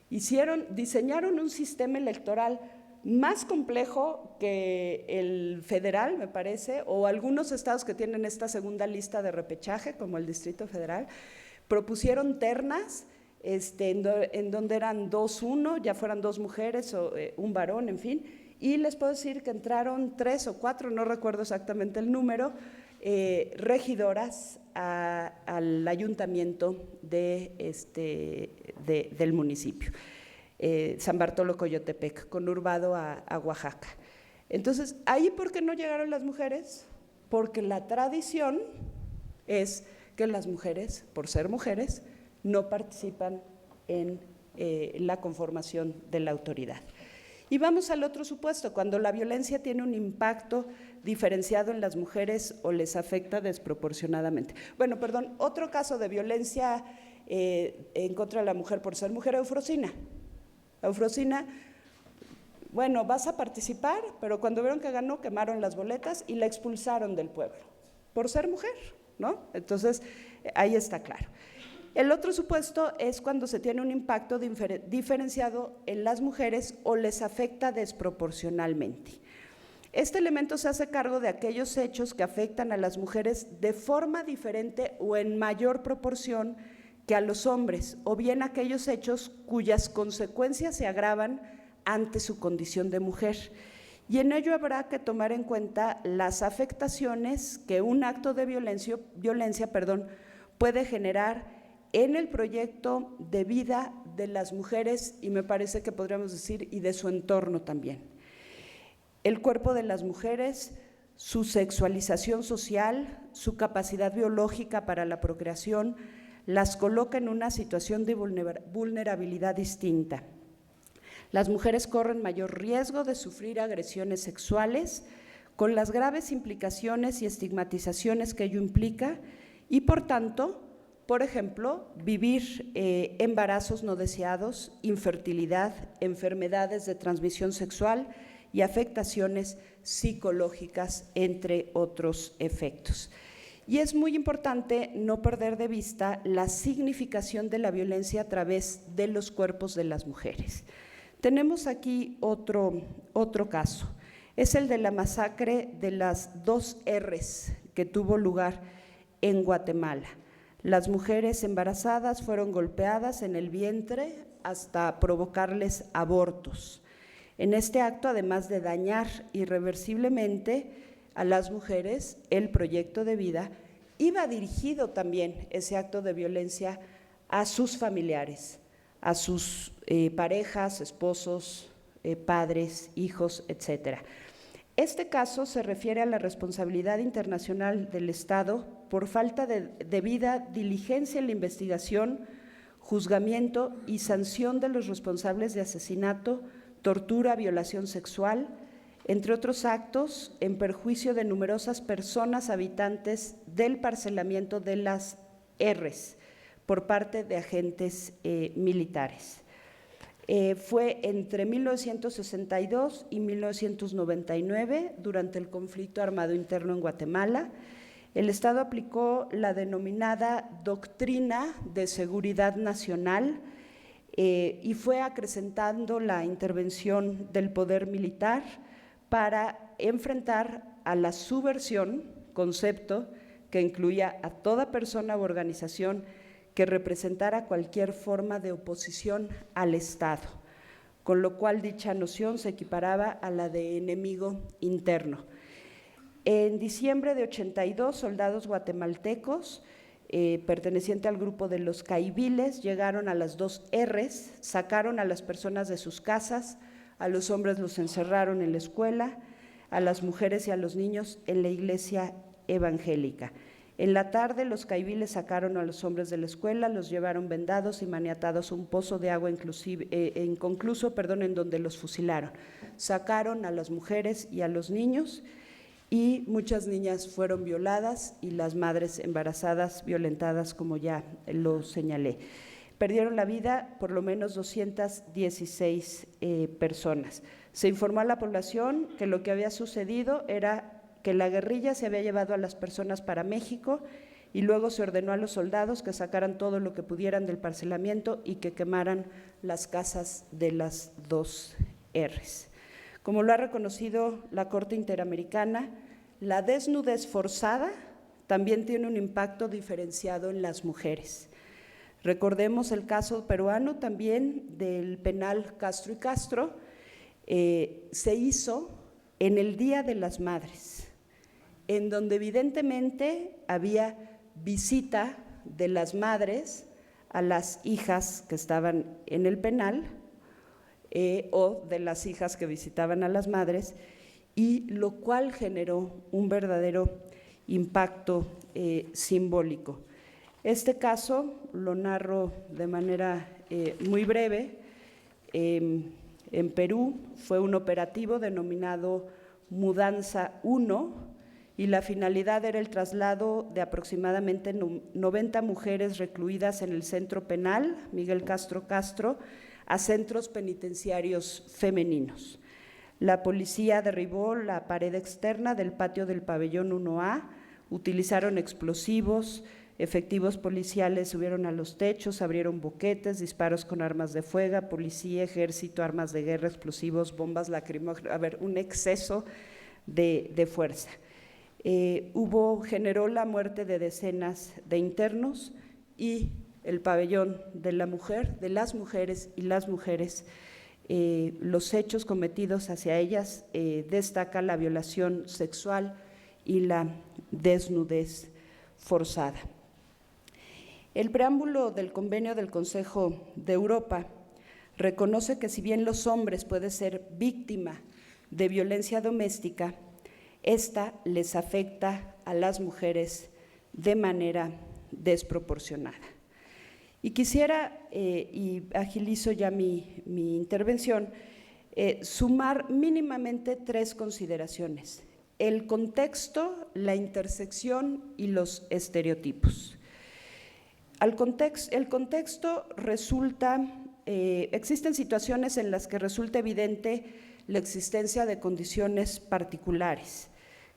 diseñaron un sistema electoral más complejo que el federal, me parece, o algunos estados que tienen esta segunda lista de repechaje, como el Distrito Federal, propusieron ternas en donde eran 2-1, ya fueran 2 mujeres o un varón, en fin, y les puedo decir que entraron 3 o 4, no recuerdo exactamente el número, regidoras al ayuntamiento del municipio. San Bartolo Coyotepec, conurbado a Oaxaca. Entonces, ¿ahí por qué no llegaron las mujeres? Porque la tradición es que las mujeres, por ser mujeres, no participan en la conformación de la autoridad. Y vamos al otro supuesto, cuando la violencia tiene un impacto diferenciado en las mujeres o les afecta desproporcionadamente. Bueno, perdón, otro caso de violencia en contra de la mujer por ser mujer, Eufrosina. Eufrosina, bueno, vas a participar, pero cuando vieron que ganó, quemaron las boletas y la expulsaron del pueblo, por ser mujer, ¿no? Entonces, ahí está claro. El otro supuesto es cuando se tiene un impacto diferenciado en las mujeres o les afecta desproporcionalmente. Este elemento se hace cargo de aquellos hechos que afectan a las mujeres de forma diferente o en mayor proporción que a los hombres, o bien aquellos hechos cuyas consecuencias se agravan ante su condición de mujer. Y en ello habrá que tomar en cuenta las afectaciones que un acto de violencia puede generar en el proyecto de vida de las mujeres y me parece que podríamos decir y de su entorno también. El cuerpo de las mujeres, su sexualización social, su capacidad biológica para la procreación, las coloca en una situación de vulnerabilidad distinta. Las mujeres corren mayor riesgo de sufrir agresiones sexuales, con las graves implicaciones y estigmatizaciones que ello implica, y por tanto, por ejemplo, vivir embarazos no deseados, infertilidad, enfermedades de transmisión sexual y afectaciones psicológicas, entre otros efectos. Y es muy importante no perder de vista la significación de la violencia a través de los cuerpos de las mujeres. Tenemos aquí otro caso, es el de la masacre de las 2 R's que tuvo lugar en Guatemala. Las mujeres embarazadas fueron golpeadas en el vientre hasta provocarles abortos. En este acto, además de dañar irreversiblemente a las mujeres, el proyecto de vida, iba dirigido también ese acto de violencia a sus familiares, a sus parejas, esposos, padres, hijos, etcétera. Este caso se refiere a la responsabilidad internacional del Estado por falta de debida diligencia en la investigación, juzgamiento y sanción de los responsables de asesinato, tortura, violación sexual, entre otros actos, en perjuicio de numerosas personas habitantes del parcelamiento de las R's por parte de agentes militares. Fue entre 1962 y 1999, durante el conflicto armado interno en Guatemala. El Estado aplicó la denominada Doctrina de Seguridad Nacional y fue acrecentando la intervención del poder militar para enfrentar a la subversión, concepto que incluía a toda persona u organización que representara cualquier forma de oposición al Estado, con lo cual dicha noción se equiparaba a la de enemigo interno. En diciembre de 82, soldados guatemaltecos pertenecientes al grupo de los caiviles llegaron a las 2 R's, sacaron a las personas de sus casas, a los hombres los encerraron en la escuela, a las mujeres y a los niños en la iglesia evangélica. En la tarde los caiviles sacaron a los hombres de la escuela, los llevaron vendados y maniatados a un pozo de agua inconcluso, en donde los fusilaron. Sacaron a las mujeres y a los niños y muchas niñas fueron violadas y las madres embarazadas violentadas, como ya lo señalé. Perdieron la vida por lo menos 216 personas. Se informó a la población que lo que había sucedido era que la guerrilla se había llevado a las personas para México y luego se ordenó a los soldados que sacaran todo lo que pudieran del parcelamiento y que quemaran las casas de las 2 Rs. Como lo ha reconocido la Corte Interamericana, la desnudez forzada también tiene un impacto diferenciado en las mujeres. Recordemos el caso peruano también del penal Castro y Castro, se hizo en el Día de las Madres, en donde evidentemente había visita de las madres a las hijas que estaban en el penal o de las hijas que visitaban a las madres, y lo cual generó un verdadero impacto simbólico. Este caso lo narro de manera muy breve. En Perú fue un operativo denominado Mudanza 1 y la finalidad era el traslado de aproximadamente 90 mujeres recluidas en el centro penal Miguel Castro Castro a centros penitenciarios femeninos. La policía derribó la pared externa del patio del pabellón 1A, utilizaron explosivos, efectivos policiales subieron a los techos, abrieron boquetes, disparos con armas de fuego, policía, ejército, armas de guerra, explosivos, bombas lacrimógenas, un exceso de fuerza. Generó la muerte de decenas de internos y el pabellón de la mujer, de las mujeres y las mujeres, los hechos cometidos hacia ellas destaca la violación sexual y la desnudez forzada. El preámbulo del convenio del Consejo de Europa reconoce que si bien los hombres pueden ser víctima de violencia doméstica, esta les afecta a las mujeres de manera desproporcionada. Y quisiera, y agilizo ya mi intervención, sumar mínimamente 3 consideraciones: el contexto, la intersección y los estereotipos. El contexto resulta, existen situaciones en las que resulta evidente la existencia de condiciones particulares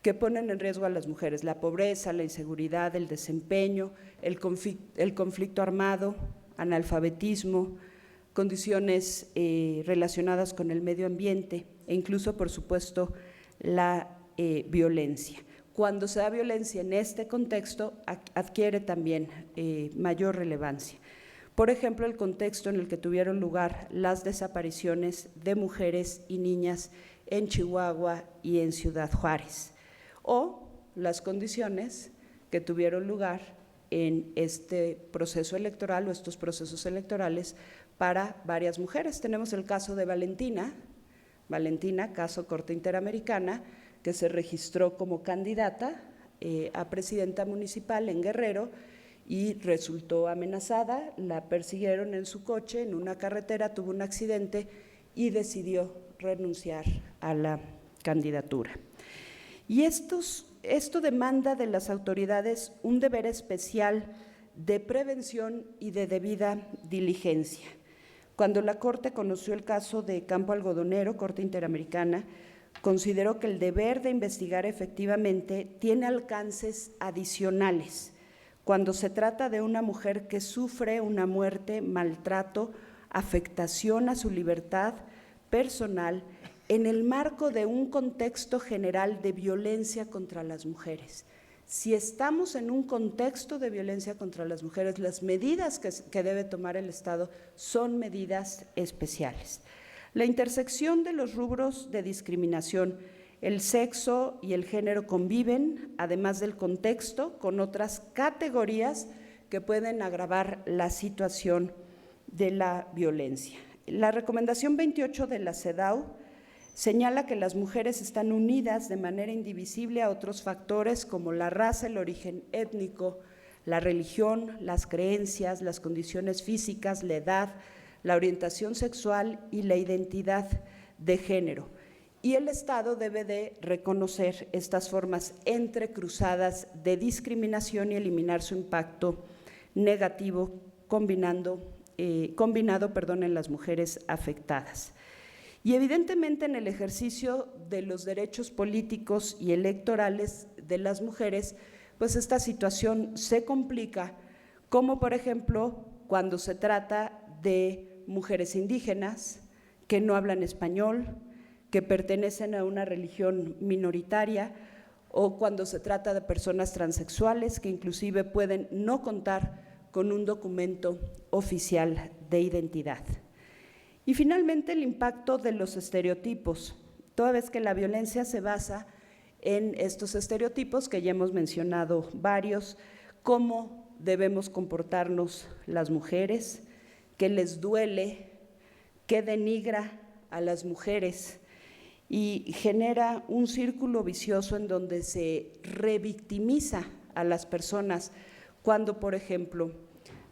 que ponen en riesgo a las mujeres: la pobreza, la inseguridad, el desempeño, el conflicto armado, analfabetismo, condiciones relacionadas con el medio ambiente e incluso, por supuesto, la violencia. Cuando se da violencia en este contexto, adquiere también mayor relevancia. Por ejemplo, el contexto en el que tuvieron lugar las desapariciones de mujeres y niñas en Chihuahua y en Ciudad Juárez, o las condiciones que tuvieron lugar en este proceso electoral o estos procesos electorales para varias mujeres. Tenemos el caso de Valentina, caso Corte Interamericana, que se registró como candidata a presidenta municipal en Guerrero y resultó amenazada, la persiguieron en su coche en una carretera, tuvo un accidente y decidió renunciar a la candidatura. Y esto demanda de las autoridades un deber especial de prevención y de debida diligencia. Cuando la Corte conoció el caso de Campo Algodonero, Corte Interamericana, consideró que el deber de investigar efectivamente tiene alcances adicionales cuando se trata de una mujer que sufre una muerte, maltrato, afectación a su libertad personal en el marco de un contexto general de violencia contra las mujeres. Si estamos en un contexto de violencia contra las mujeres, las medidas que debe tomar el Estado son medidas especiales. La intersección de los rubros de discriminación, el sexo y el género conviven, además del contexto, con otras categorías que pueden agravar la situación de la violencia. La recomendación 28 de la CEDAW señala que las mujeres están unidas de manera indivisible a otros factores como la raza, el origen étnico, la religión, las creencias, las condiciones físicas, la edad, la orientación sexual y la identidad de género. Y el Estado debe de reconocer estas formas entrecruzadas de discriminación y eliminar su impacto negativo combinado en las mujeres afectadas. Y evidentemente en el ejercicio de los derechos políticos y electorales de las mujeres, pues esta situación se complica, como por ejemplo cuando se trata de mujeres indígenas que no hablan español, que pertenecen a una religión minoritaria, o cuando se trata de personas transexuales que inclusive pueden no contar con un documento oficial de identidad. Y finalmente el impacto de los estereotipos, toda vez que la violencia se basa en estos estereotipos que ya hemos mencionado varios, cómo debemos comportarnos las mujeres, qué les duele, qué denigra a las mujeres y genera un círculo vicioso en donde se revictimiza a las personas cuando, por ejemplo,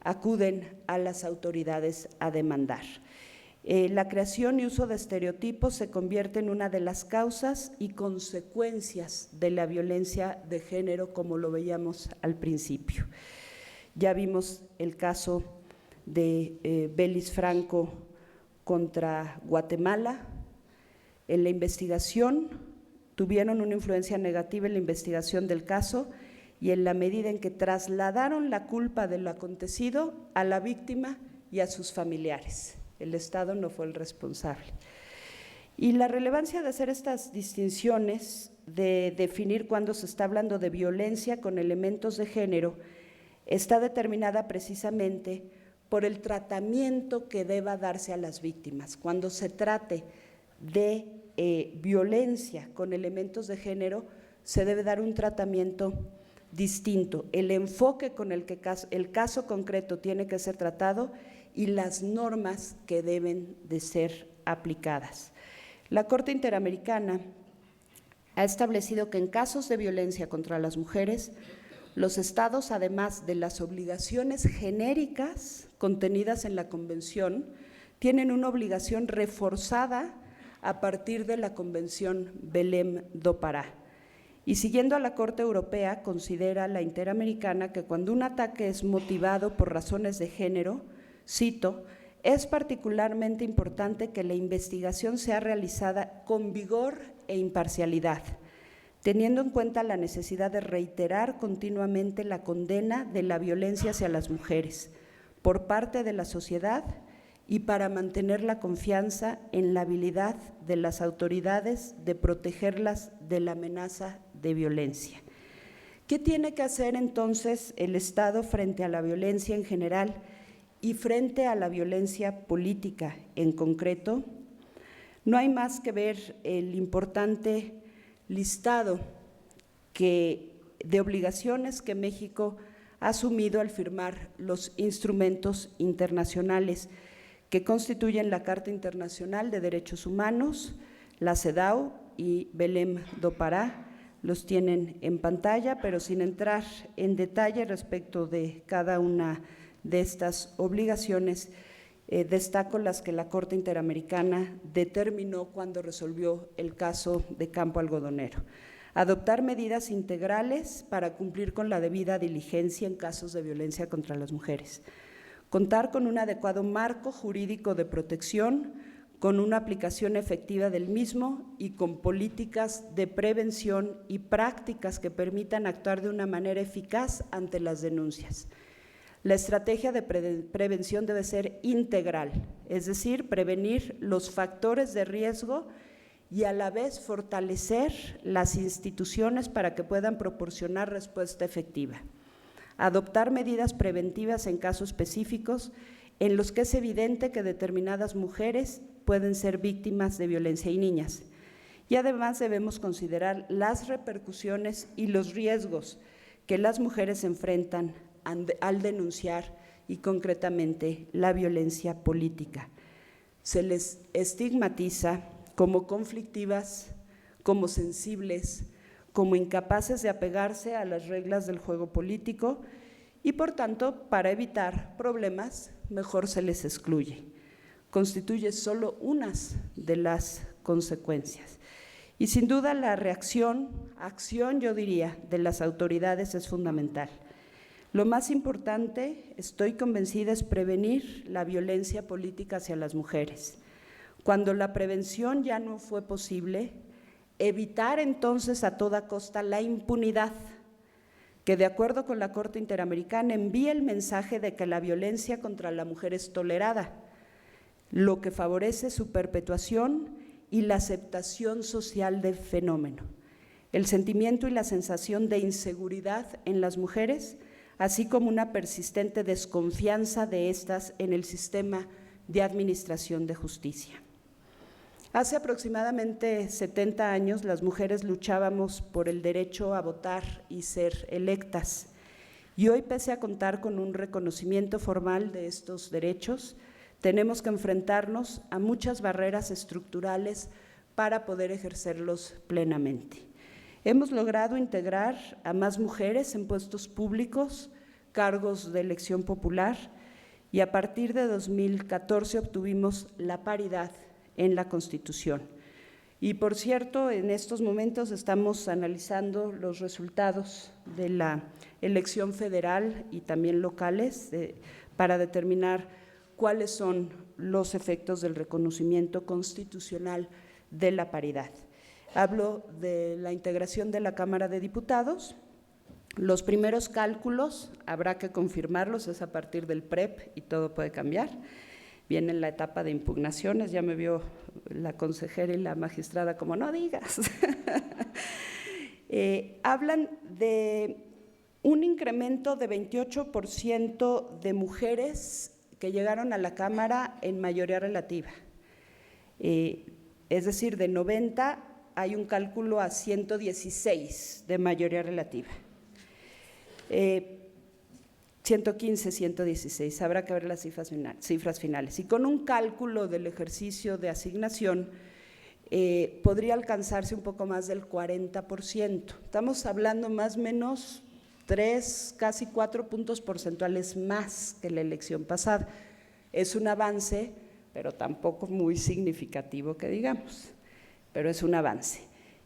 acuden a las autoridades a demandar. La creación y uso de estereotipos se convierte en una de las causas y consecuencias de la violencia de género, como lo veíamos al principio. Ya vimos el caso de Belis Franco contra Guatemala. En la investigación tuvieron una influencia negativa en la investigación del caso y en la medida en que trasladaron la culpa de lo acontecido a la víctima y a sus familiares. El Estado no fue el responsable. Y la relevancia de hacer estas distinciones, de definir cuándo se está hablando de violencia con elementos de género, está determinada precisamente por el tratamiento que deba darse a las víctimas. Cuando se trate de violencia con elementos de género, se debe dar un tratamiento distinto, el enfoque con el que el caso concreto tiene que ser tratado y las normas que deben de ser aplicadas. La Corte Interamericana ha establecido que en casos de violencia contra las mujeres, los estados, además de las obligaciones genéricas contenidas en la Convención, tienen una obligación reforzada a partir de la Convención Belém do Pará. Y siguiendo a la Corte Europea, considera la Interamericana que cuando un ataque es motivado por razones de género, cito, es particularmente importante que la investigación sea realizada con vigor e imparcialidad, teniendo en cuenta la necesidad de reiterar continuamente la condena de la violencia hacia las mujeres por parte de la sociedad y para mantener la confianza en la habilidad de las autoridades de protegerlas de la amenaza de violencia. ¿Qué tiene que hacer entonces el Estado frente a la violencia en general y frente a la violencia política en concreto? No hay más que ver el importante listado de obligaciones que México ha asumido al firmar los instrumentos internacionales que constituyen la Carta Internacional de Derechos Humanos, la CEDAW y Belém do Pará. Los tienen en pantalla, pero sin entrar en detalle respecto de cada una de estas obligaciones, destaco las que la Corte Interamericana determinó cuando resolvió el caso de Campo Algodonero. Adoptar medidas integrales para cumplir con la debida diligencia en casos de violencia contra las mujeres. Contar con un adecuado marco jurídico de protección, con una aplicación efectiva del mismo y con políticas de prevención y prácticas que permitan actuar de una manera eficaz ante las denuncias. La estrategia de prevención debe ser integral, es decir, prevenir los factores de riesgo y a la vez fortalecer las instituciones para que puedan proporcionar respuesta efectiva. Adoptar medidas preventivas en casos específicos en los que es evidente que determinadas mujeres pueden ser víctimas de violencia y niñas. Y además debemos considerar las repercusiones y los riesgos que las mujeres enfrentan al denunciar y concretamente la violencia política. Se les estigmatiza como conflictivas, como sensibles, como incapaces de apegarse a las reglas del juego político y, por tanto, para evitar problemas, mejor se les excluye. Constituye solo unas de las consecuencias. Y sin duda la acción yo diría, de las autoridades es fundamental. Lo más importante, estoy convencida, es prevenir la violencia política hacia las mujeres. Cuando la prevención ya no fue posible, evitar entonces a toda costa la impunidad, que de acuerdo con la Corte Interamericana envía el mensaje de que la violencia contra la mujer es tolerada, lo que favorece su perpetuación y la aceptación social del fenómeno, el sentimiento y la sensación de inseguridad en las mujeres, así como una persistente desconfianza de estas en el sistema de administración de justicia. Hace aproximadamente 70 años las mujeres luchábamos por el derecho a votar y ser electas, y hoy, pese a contar con un reconocimiento formal de estos derechos, tenemos que enfrentarnos a muchas barreras estructurales para poder ejercerlos plenamente. Hemos logrado integrar a más mujeres en puestos públicos, cargos de elección popular, y a partir de 2014 obtuvimos la paridad en la Constitución. Y por cierto, en estos momentos estamos analizando los resultados de la elección federal y también locales para determinar cuáles son los efectos del reconocimiento constitucional de la paridad. Hablo de la integración de la Cámara de Diputados. Los primeros cálculos habrá que confirmarlos, es a partir del PREP y todo puede cambiar. Viene en la etapa de impugnaciones, ya me vio la consejera y la magistrada como no digas. Hablan de un incremento de 28% de mujeres que llegaron a la Cámara en mayoría relativa. Es decir, de 90 hay un cálculo a 116 de mayoría relativa. 115, 116, habrá que ver las cifras finales. Y con un cálculo del ejercicio de asignación, podría alcanzarse un poco más del 40%. Estamos hablando más o menos 3, casi 4 puntos porcentuales más que la elección pasada. Es un avance, pero tampoco muy significativo que digamos, pero es un avance.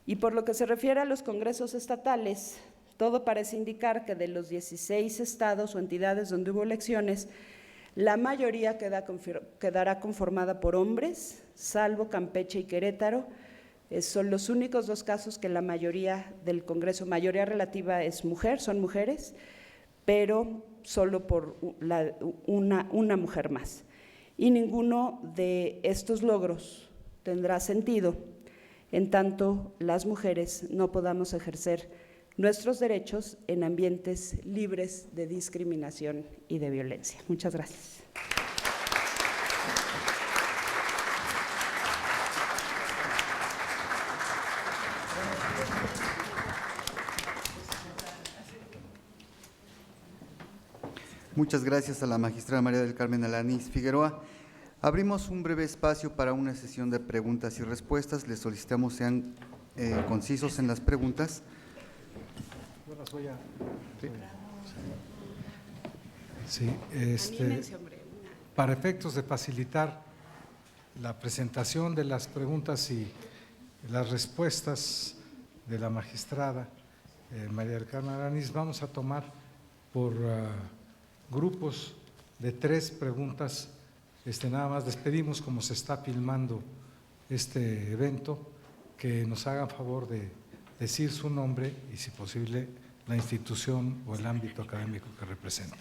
Y por lo que se refiere a los congresos estatales, todo parece indicar que de los 16 estados o entidades donde hubo elecciones, la mayoría quedará conformada por hombres, salvo Campeche y Querétaro. Son los únicos 2 casos que la mayoría del Congreso, mayoría relativa es mujer, son mujeres, pero solo por una mujer más. Y ninguno de estos logros tendrá sentido en tanto las mujeres no podamos ejercer nuestros derechos en ambientes libres de discriminación y de violencia. Muchas gracias. Muchas gracias a la magistrada María del Carmen Alanís Figueroa. Abrimos un breve espacio para una sesión de preguntas y respuestas. Les solicitamos sean concisos en las preguntas. Sí, para efectos de facilitar la presentación de las preguntas y las respuestas de la magistrada María del Carmen Alanís, vamos a tomar por grupos de 3 preguntas. Nada más les pedimos, como se está filmando este evento, que nos hagan favor de decir su nombre y, si posible, la institución o el ámbito académico que representa.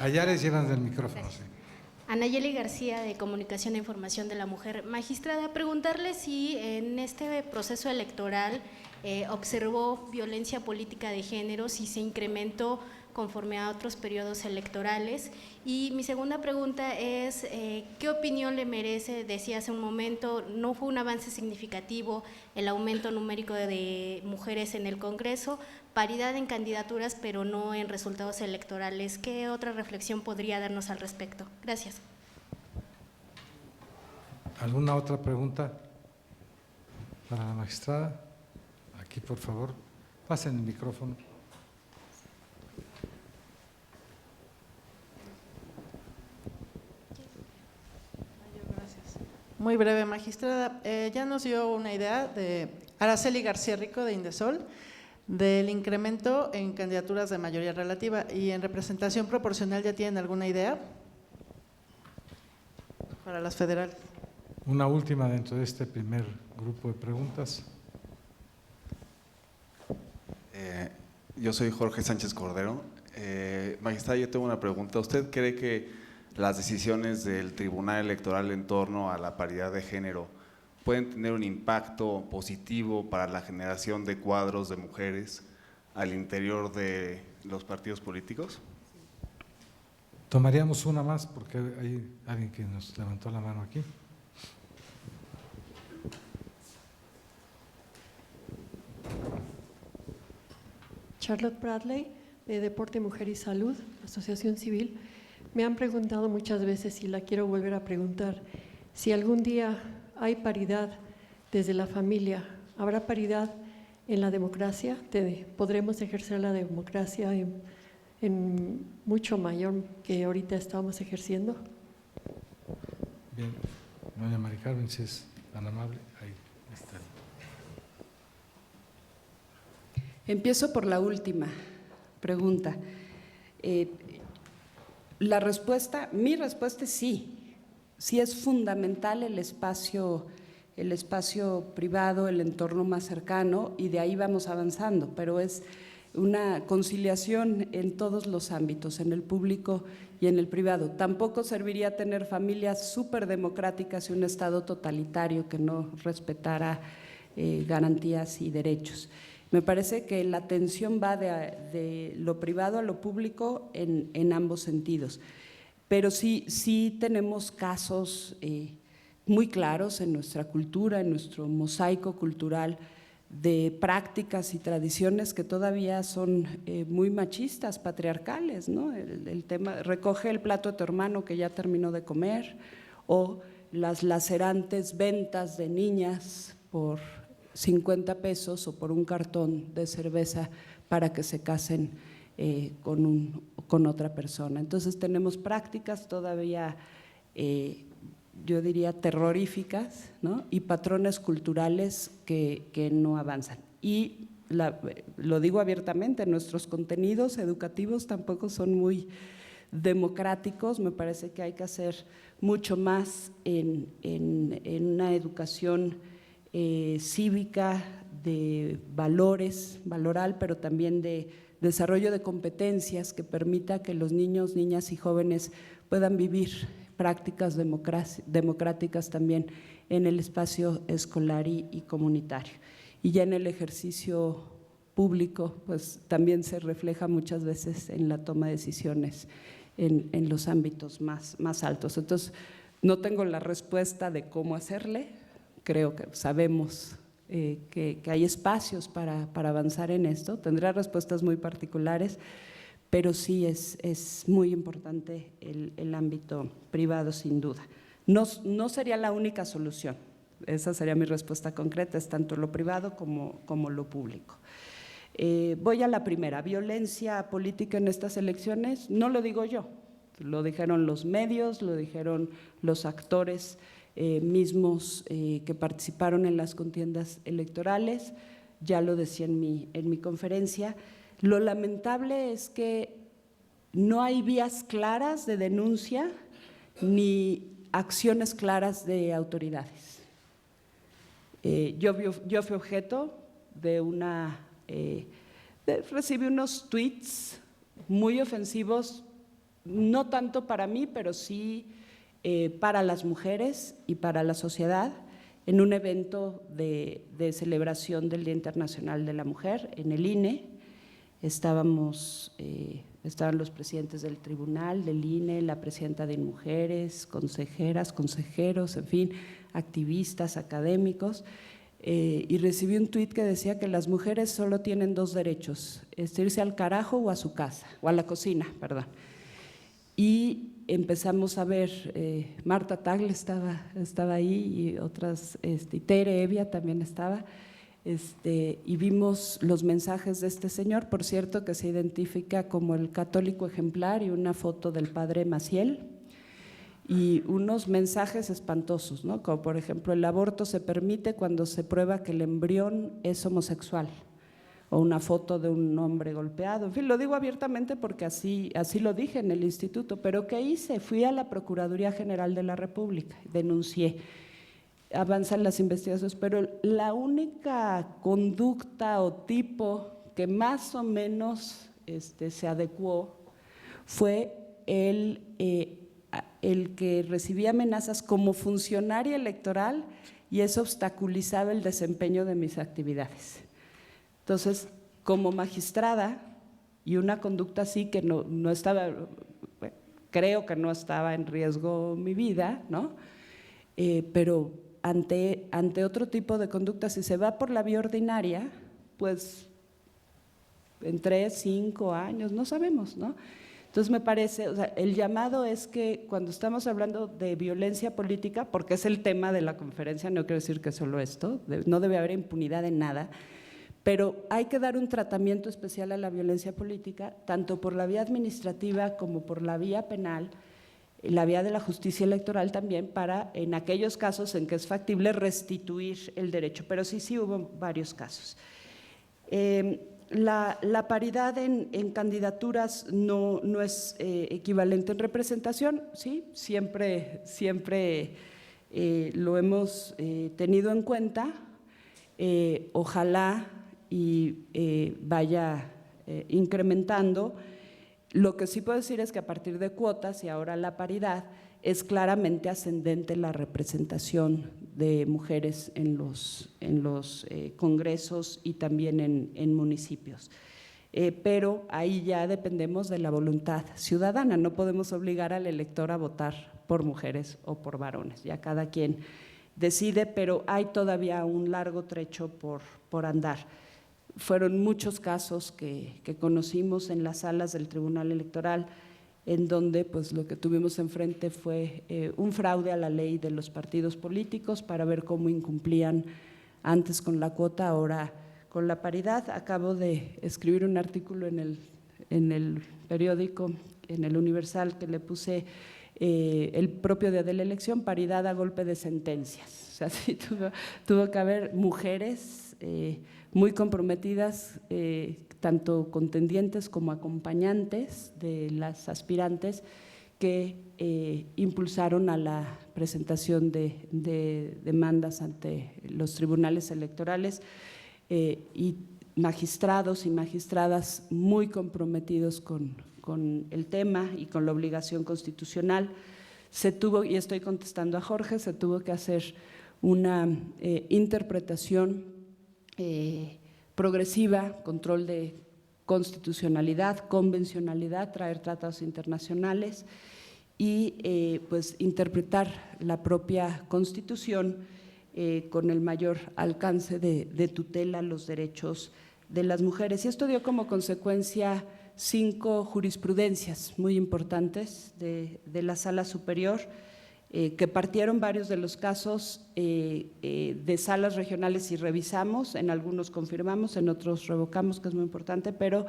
Allá les llevan del micrófono. Sí. Anayeli García, de Comunicación e Información de la Mujer. Magistrada, preguntarle si en este proceso electoral observó violencia política de género, si se incrementó conforme a otros periodos electorales. Y mi segunda pregunta es, ¿qué opinión le merece? Decía hace un momento, no fue un avance significativo el aumento numérico de mujeres en el Congreso, paridad en candidaturas, pero no en resultados electorales. ¿Qué otra reflexión podría darnos al respecto? Gracias. ¿Alguna otra pregunta para la magistrada? Aquí, por favor, pasen el micrófono. Muy breve, magistrada. Ya nos dio una idea de Araceli García Rico, de Indesol, del incremento en candidaturas de mayoría relativa, y en representación proporcional, ¿ya tienen alguna idea para las federales? Una última dentro de este primer grupo de preguntas. Yo soy Jorge Sánchez Cordero. Magistrada, yo tengo una pregunta. ¿Usted cree que las decisiones del Tribunal Electoral en torno a la paridad de género pueden tener un impacto positivo para la generación de cuadros de mujeres al interior de los partidos políticos? Tomaríamos una más porque hay alguien que nos levantó la mano aquí. Charlotte Bradley, de Deporte, Mujer y Salud, Asociación Civil. Me han preguntado muchas veces y la quiero volver a preguntar, si algún día hay paridad desde la familia, ¿habrá paridad en la democracia? ¿Podremos ejercer la democracia en mucho mayor que ahorita estamos ejerciendo? Bien, doña Mari Carmen, si es tan amable, ahí está. Empiezo por la última pregunta. Mi respuesta es sí. Sí es fundamental el espacio privado, el entorno más cercano, y de ahí vamos avanzando, pero es una conciliación en todos los ámbitos, en el público y en el privado. Tampoco serviría tener familias súper democráticas y un Estado totalitario que no respetara garantías y derechos. Me parece que la atención va de lo privado a lo público en ambos sentidos, pero sí tenemos casos muy claros en nuestra cultura, en nuestro mosaico cultural, de prácticas y tradiciones que todavía son muy machistas, patriarcales, ¿no? El tema, recoge el plato de tu hermano que ya terminó de comer, o las lacerantes ventas de niñas por 50 pesos o por un cartón de cerveza para que se casen con otra persona. Entonces tenemos prácticas todavía, yo diría, terroríficas, ¿no? Y patrones culturales que no avanzan. Y lo digo abiertamente, nuestros contenidos educativos tampoco son muy democráticos. Me parece que hay que hacer mucho más en una educación cívica, de valores, valoral, pero también de desarrollo de competencias que permita que los niños, niñas y jóvenes puedan vivir prácticas democráticas también en el espacio escolar y comunitario. Y ya en el ejercicio público, pues también se refleja muchas veces en la toma de decisiones en los ámbitos más altos. Entonces, no tengo la respuesta de cómo hacerle. Creo que sabemos que hay espacios para avanzar en esto, tendrá respuestas muy particulares, pero sí es muy importante el ámbito privado, sin duda. No sería la única solución, esa sería mi respuesta concreta, es tanto lo privado como lo público. Voy a la primera, violencia política en estas elecciones, no lo digo yo, lo dijeron los medios, lo dijeron los actores mismos que participaron en las contiendas electorales, ya lo decía en mi conferencia. Lo lamentable es que no hay vías claras de denuncia ni acciones claras de autoridades. Yo fui objeto de recibí unos tweets muy ofensivos, no tanto para mí, pero sí para las mujeres y para la sociedad, en un evento de celebración del Día Internacional de la Mujer en el INE. Estaban los presidentes del tribunal, del INE, la presidenta de Mujeres, consejeras, consejeros, en fin, activistas, académicos, y recibí un tuit que decía que las mujeres solo tienen dos derechos, irse al carajo o a su casa, o a la cocina, perdón. Y empezamos a ver, Marta Tagle estaba ahí y otras, Tere Evia también estaba, y vimos los mensajes de este señor, por cierto, que se identifica como el católico ejemplar, y una foto del padre Maciel, y unos mensajes espantosos, ¿no? Como por ejemplo, el aborto se permite cuando se prueba que el embrión es homosexual, o una foto de un hombre golpeado. En fin, lo digo abiertamente porque así lo dije en el instituto. Pero ¿qué hice? Fui a la Procuraduría General de la República, denuncié. Avanzan las investigaciones, pero la única conducta o tipo que más o menos se adecuó fue el que recibía amenazas como funcionaria electoral y eso obstaculizaba el desempeño de mis actividades. Entonces, como magistrada y una conducta así que no estaba, creo que no estaba en riesgo mi vida, ¿no? Pero ante otro tipo de conducta, si se va por la vía ordinaria, pues en 3, 5 años, no sabemos, ¿no? Entonces me parece, o sea, el llamado es que cuando estamos hablando de violencia política, porque es el tema de la conferencia, no quiero decir que solo esto, no debe haber impunidad en nada, pero hay que dar un tratamiento especial a la violencia política, tanto por la vía administrativa como por la vía penal, la vía de la justicia electoral también, para en aquellos casos en que es factible restituir el derecho, pero sí hubo varios casos. La paridad en candidaturas no es equivalente en representación, sí, siempre lo hemos tenido en cuenta, ojalá y vaya incrementando. Lo que sí puedo decir es que a partir de cuotas y ahora la paridad es claramente ascendente la representación de mujeres en los congresos y también en municipios. Pero ahí ya dependemos de la voluntad ciudadana, no podemos obligar al elector a votar por mujeres o por varones, ya cada quien decide, pero hay todavía un largo trecho por andar. Fueron muchos casos que conocimos en las salas del Tribunal Electoral, en donde pues lo que tuvimos enfrente fue un fraude a la ley de los partidos políticos para ver cómo incumplían antes con la cuota, ahora con la paridad. Acabo de escribir un artículo en el periódico, en el Universal, que le puse el propio día de la elección, paridad a golpe de sentencias. O sea, sí, tuvo que haber mujeres muy comprometidas, tanto contendientes como acompañantes de las aspirantes, que impulsaron a la presentación de demandas ante los tribunales electorales, y magistrados y magistradas muy comprometidos con el tema y con la obligación constitucional. Se tuvo, y estoy contestando a Jorge, se tuvo que hacer una interpretación progresiva, control de constitucionalidad, convencionalidad, traer tratados internacionales y pues interpretar la propia Constitución con el mayor alcance de tutela a los derechos de las mujeres. Y esto dio como consecuencia 5 jurisprudencias muy importantes de la Sala Superior, que partieron varios de los casos de salas regionales y revisamos, en algunos confirmamos, en otros revocamos, que es muy importante, pero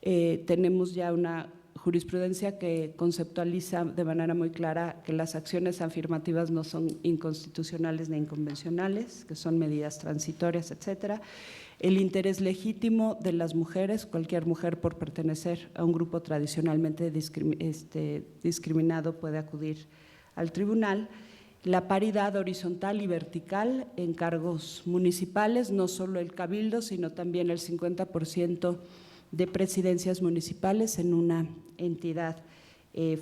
tenemos ya una jurisprudencia que conceptualiza de manera muy clara que las acciones afirmativas no son inconstitucionales ni inconvencionales, que son medidas transitorias, etcétera. El interés legítimo de las mujeres, cualquier mujer por pertenecer a un grupo tradicionalmente discriminado puede acudir al tribunal. La paridad horizontal y vertical en cargos municipales, no solo el cabildo, sino también el 50% de presidencias municipales en una entidad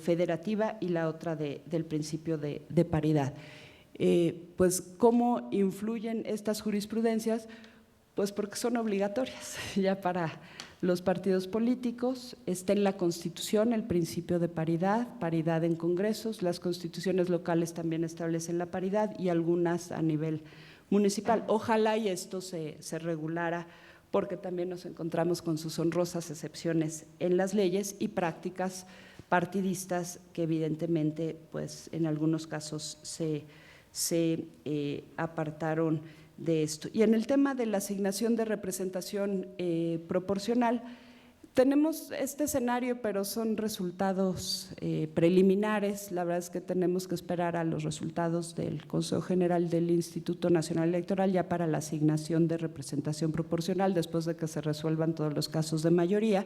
federativa y la otra del principio de paridad. Pues, ¿cómo influyen estas jurisprudencias? Pues porque son obligatorias ya para los partidos políticos. Está en la Constitución el principio de paridad, paridad en congresos, las constituciones locales también establecen la paridad y algunas a nivel municipal. Ojalá y esto se regulara, porque también nos encontramos con sus honrosas excepciones en las leyes y prácticas partidistas que evidentemente pues en algunos casos se apartaron de esto. Y en el tema de la asignación de representación proporcional, tenemos este escenario, pero son resultados preliminares. La verdad es que tenemos que esperar a los resultados del Consejo General del Instituto Nacional Electoral ya para la asignación de representación proporcional, después de que se resuelvan todos los casos de mayoría.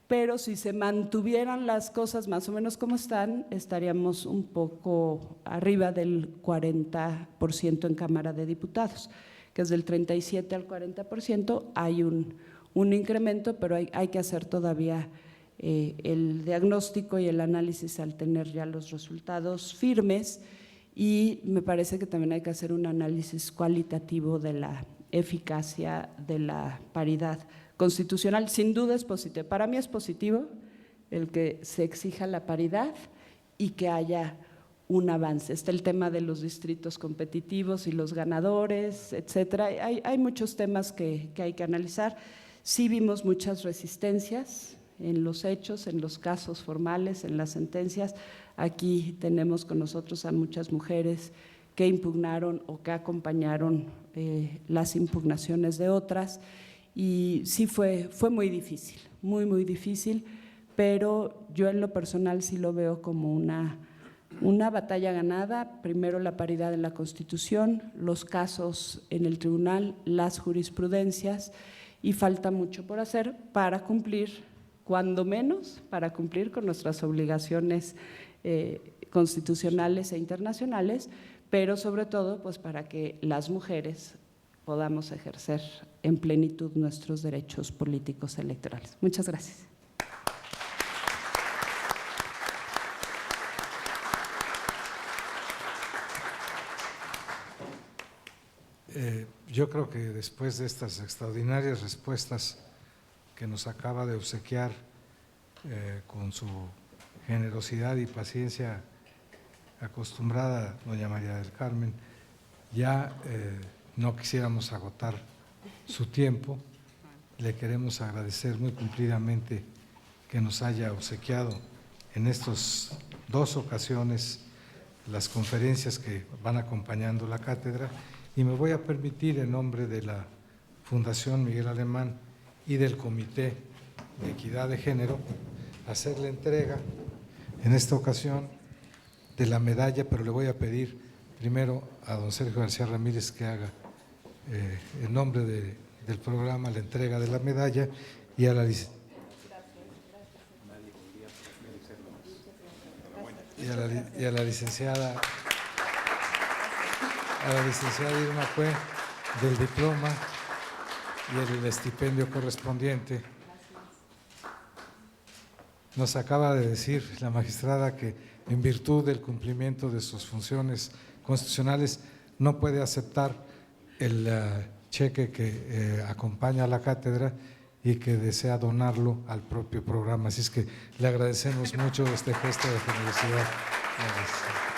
Pero si se mantuvieran las cosas más o menos como están, estaríamos un poco arriba del 40% en Cámara de Diputados, que es del 37 al 40%. Hay un incremento, pero hay que hacer todavía el diagnóstico y el análisis al tener ya los resultados firmes, y me parece que también hay que hacer un análisis cualitativo de la eficacia de la paridad constitucional. Sin duda es positivo. Para mí es positivo el que se exija la paridad y que haya un avance. Está el tema de los distritos competitivos y los ganadores, etcétera. Hay muchos temas que hay que analizar. Sí vimos muchas resistencias en los hechos, en los casos formales, en las sentencias. Aquí tenemos con nosotros a muchas mujeres que impugnaron o que acompañaron las impugnaciones de otras, y sí fue muy difícil, muy difícil, pero yo en lo personal sí lo veo como una batalla ganada. Primero la paridad en la Constitución, los casos en el tribunal, las jurisprudencias, y falta mucho por hacer para cumplir, cuando menos, para cumplir con nuestras obligaciones constitucionales e internacionales, pero sobre todo pues para que las mujeres podamos ejercer en plenitud nuestros derechos políticos electorales. Muchas gracias. Yo creo que después de estas extraordinarias respuestas que nos acaba de obsequiar con su generosidad y paciencia acostumbrada, doña María del Carmen, ya no quisiéramos agotar su tiempo. Le queremos agradecer muy cumplidamente que nos haya obsequiado en estas 2 ocasiones las conferencias que van acompañando la cátedra, y me voy a permitir, en nombre de la Fundación Miguel Alemán y del Comité de Equidad de Género, hacer la entrega en esta ocasión de la medalla, pero le voy a pedir primero a don Sergio García Ramírez que haga en nombre del programa la entrega de la medalla, y a la licenciada Irma Cue del diploma y el estipendio correspondiente. Nos acaba de decir la magistrada que en virtud del cumplimiento de sus funciones constitucionales no puede aceptar el cheque que acompaña a la cátedra y que desea donarlo al propio programa. Así es que le agradecemos mucho este gesto de generosidad. Gracias.